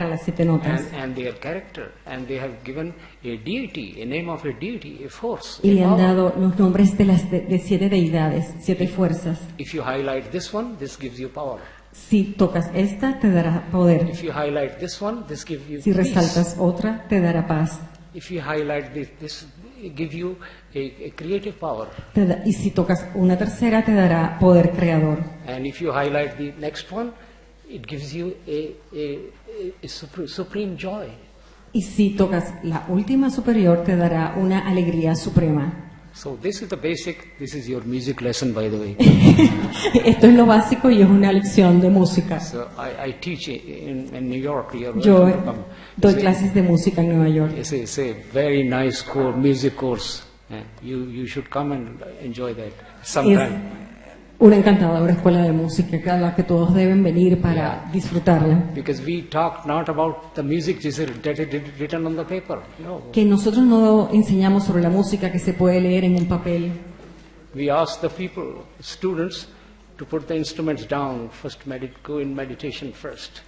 las 7 notas and their character, and they have given a deity, a name of a deity, a force. y a le han power. dado los nombres de 7 deidades, 7 fuerzas. If you highlight this one, this gives you power. Si tocas esta, te dará poder. If you highlight this one, this gives you Si peace. resaltas otra, te dará paz. If you highlight this give you a creative power. Y si tocas una tercera, te dará poder creador. And if you highlight the next one, it gives you a supreme joy. Y si tocas la última superior, te dará una alegría suprema. So this is the basic, this is your music lesson, by the way. Esto es lo básico y es una lección de música. So I teach in New York. You're Yo welcome to come. doy clases de música en Nueva York. It's a very nice music course. You should come and enjoy that Es sometime. una encantadora escuela de música a la que todos deben venir para disfrutarla. Because we talk not about the music that is written on the paper. No. Que nosotros no enseñamos sobre la música que se puede leer en un papel. We ask the people, students, to put the instruments down, go in meditation first.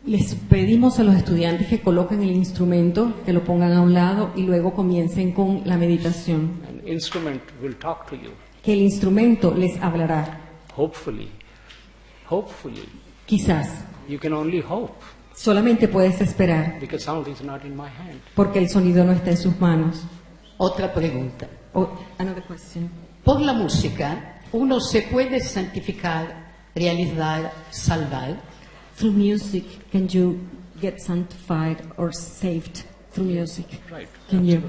Les pedimos a los estudiantes que coloquen el instrumento, que lo pongan a un lado y luego comiencen con la meditación. An instrument will talk to you, Que el instrumento les hablará. hopefully. Hopefully, Quizás. you can only hope Solamente puedes esperar because sound is not in my hand. porque el sonido no está en sus manos. Otra pregunta. Another question. Por la música, uno se puede santificar, realizar, salvar. Through music, can you get sanctified or saved through music? Right. Can you?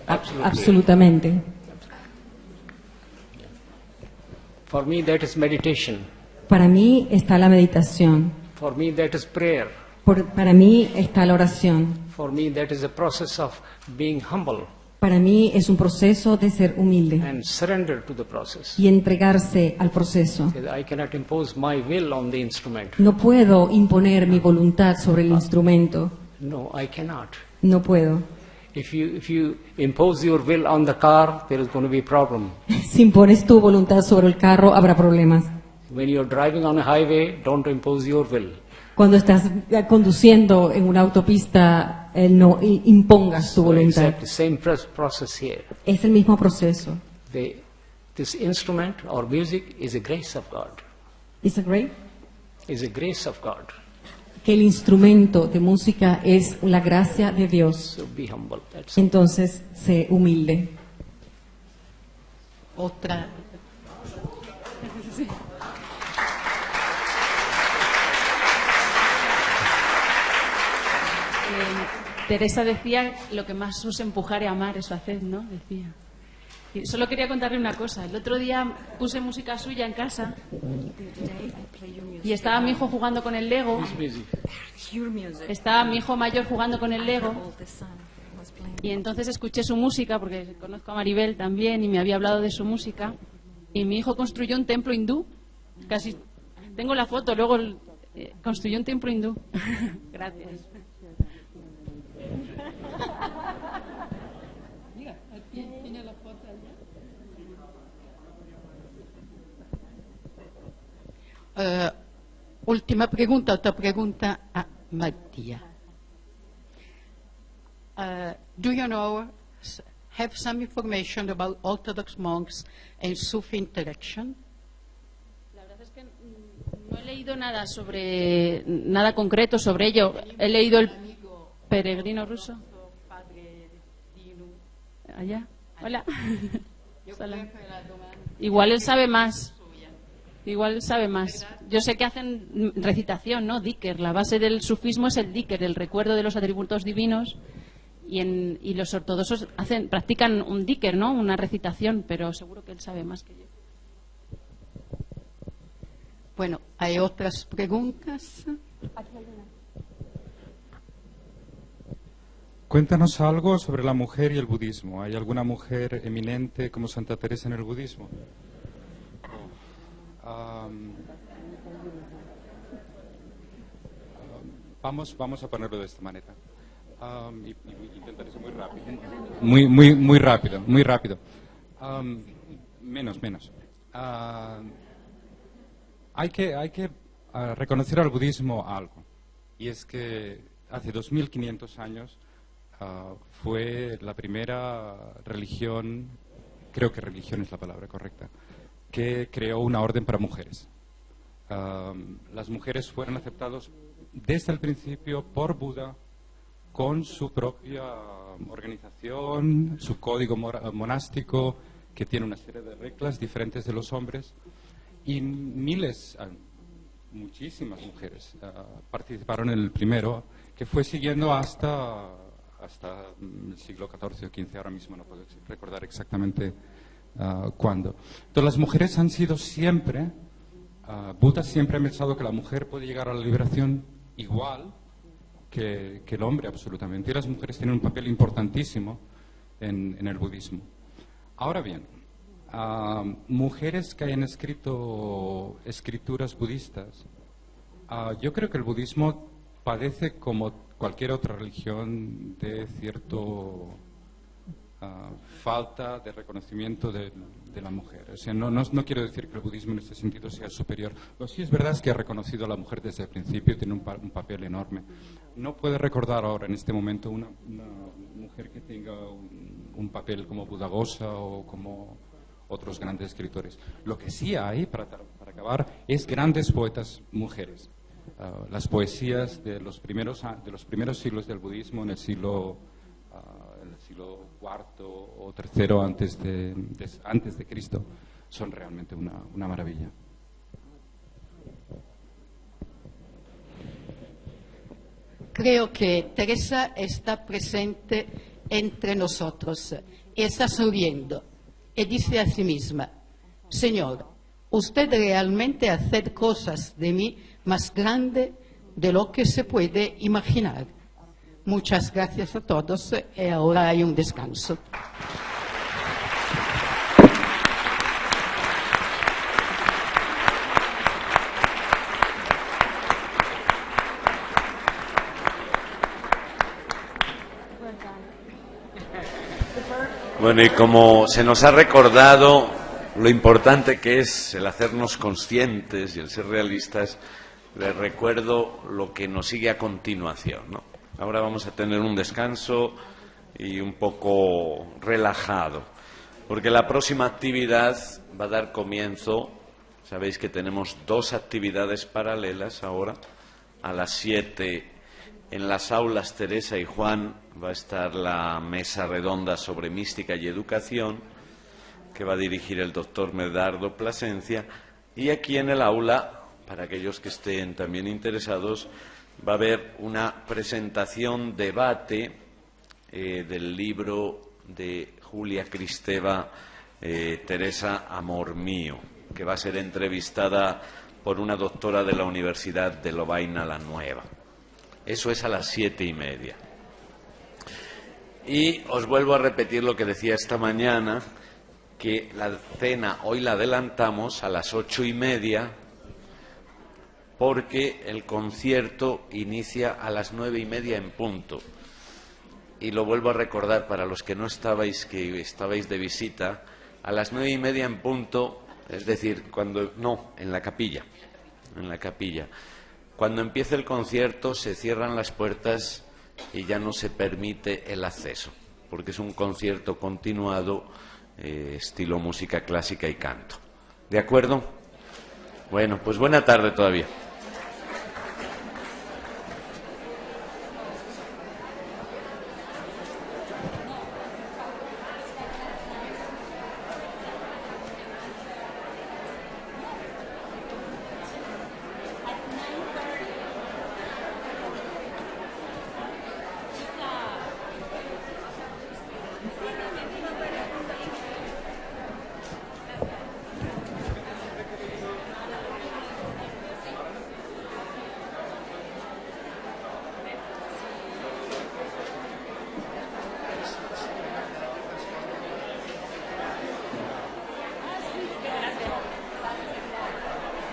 Absolutely. Absolutamente. For me, that is meditation. Para mí está la meditación. For me, that is prayer. Para mí está la oración. For me, that is a process of being humble Para mí es un proceso de ser humilde and surrender to the process. y entregarse al proceso. I cannot impose my will on the instrument. No puedo imponer mi voluntad sobre el instrumento. No, I cannot. No puedo. If you impose your will on the car, there is going to be a problem. Si impones tu voluntad sobre el carro, habrá problemas. When you're driving on a highway, don't impose your will. Cuando estás conduciendo en una autopista, no impongas tu voluntad. Exactly, same process here. Es el mismo proceso. This instrument or music is a grace of God. Is it right? Is a grace of God. Que el instrumento de música es la gracia de Dios. So be humble. That's Entonces, sé humilde. Otra. Teresa decía, lo que más os empujare a amar, eso haced, ¿no? Decía. Y solo quería contarle una cosa. El otro día puse música suya en casa y estaba mi hijo jugando con el Lego. music. Your music. Estaba mi hijo mayor jugando con el Lego All the sun was playing. y entonces escuché su música porque conozco a Maribel también y me había hablado de su música y mi hijo construyó un templo hindú. Casi tengo la foto, luego construyó un templo hindú. Gracias. Última pregunta, otra pregunta a Mattia. Do you know, have some information about Orthodox monks and Sufi interaction? La verdad es que no he leído nada concreto sobre ello. He leído el peregrino ruso. Allá. Hola. Hola. Igual él sabe más. Igual él sabe más. Yo sé que hacen recitación, ¿no? Dhikr. La base del sufismo es el dhikr, el recuerdo de los atributos divinos. Y los ortodoxos practican un dhikr, ¿no? Una recitación, pero seguro que él sabe más que yo. Bueno, ¿hay otras preguntas? Cuéntanos algo sobre la mujer y el budismo. ¿Hay alguna mujer eminente como Santa Teresa en el budismo? Vamos a ponerlo de esta manera. Intentaré ser muy rápido. Muy rápido. Menos. Hay que reconocer al budismo algo. Y es que hace 2500 años fue la primera religión, creo que religión es la palabra correcta, que creó una orden para mujeres. Las mujeres fueron aceptadas desde el principio por Buda con su propia organización, su código monástico, que tiene una serie de reglas diferentes de los hombres, y muchísimas mujeres participaron en el primero, que fue siguiendo hasta el siglo XIV o XV, ahora mismo no puedo recordar exactamente cuándo. Entonces las mujeres han sido siempre, Buda siempre ha pensado que la mujer puede llegar a la liberación igual que el hombre, absolutamente, y las mujeres tienen un papel importantísimo en el budismo. Ahora bien, mujeres que hayan escrito escrituras budistas, yo creo que el budismo padece, como cualquier otra religión, de cierto falta de reconocimiento de la mujer. O sea, no quiero decir que el budismo en este sentido sea superior. Lo sí es verdad es que ha reconocido a la mujer desde el principio, tiene un papel enorme. No puedo recordar ahora, en este momento, una mujer que tenga un papel como Buddhaghosa o como otros grandes escritores. Lo que sí hay, para acabar, es grandes poetas mujeres. Las poesías de los primeros siglos del budismo, en el siglo IV o III antes de Cristo, son realmente una maravilla. Creo que Teresa está presente entre nosotros y está sonriendo y dice a sí misma: Señor, usted realmente hace cosas de mí más grandes de lo que se puede imaginar. Muchas gracias a todos y ahora hay un descanso. Bueno, y como se nos ha recordado lo importante que es el hacernos conscientes y el ser realistas, les recuerdo lo que nos sigue a continuación, ¿no? Ahora vamos a tener un descanso y un poco relajado, porque la próxima actividad va a dar comienzo. Sabéis que tenemos 2 actividades paralelas ahora. A las 7 en las aulas Teresa y Juan va a estar la mesa redonda sobre mística y educación, que va a dirigir el doctor Medardo Plasencia, y aquí en el aula, para aquellos que estén también interesados, va a haber una presentación, debate del libro de Julia Kristeva, Teresa, Amor Mío, que va a ser entrevistada por una doctora de la Universidad de Lovaina la Nueva. Eso es a las 7:30. Y os vuelvo a repetir lo que decía esta mañana, que la cena hoy la adelantamos a las 8:30, porque el concierto inicia a las 9:30 en punto. Y lo vuelvo a recordar para los que no estabais, que estabais de visita, a las 9:30 en punto, es decir, en la capilla. Cuando empiece el concierto se cierran las puertas y ya no se permite el acceso, porque es un concierto continuado, estilo música clásica y canto. ¿De acuerdo? Bueno, pues buena tarde todavía.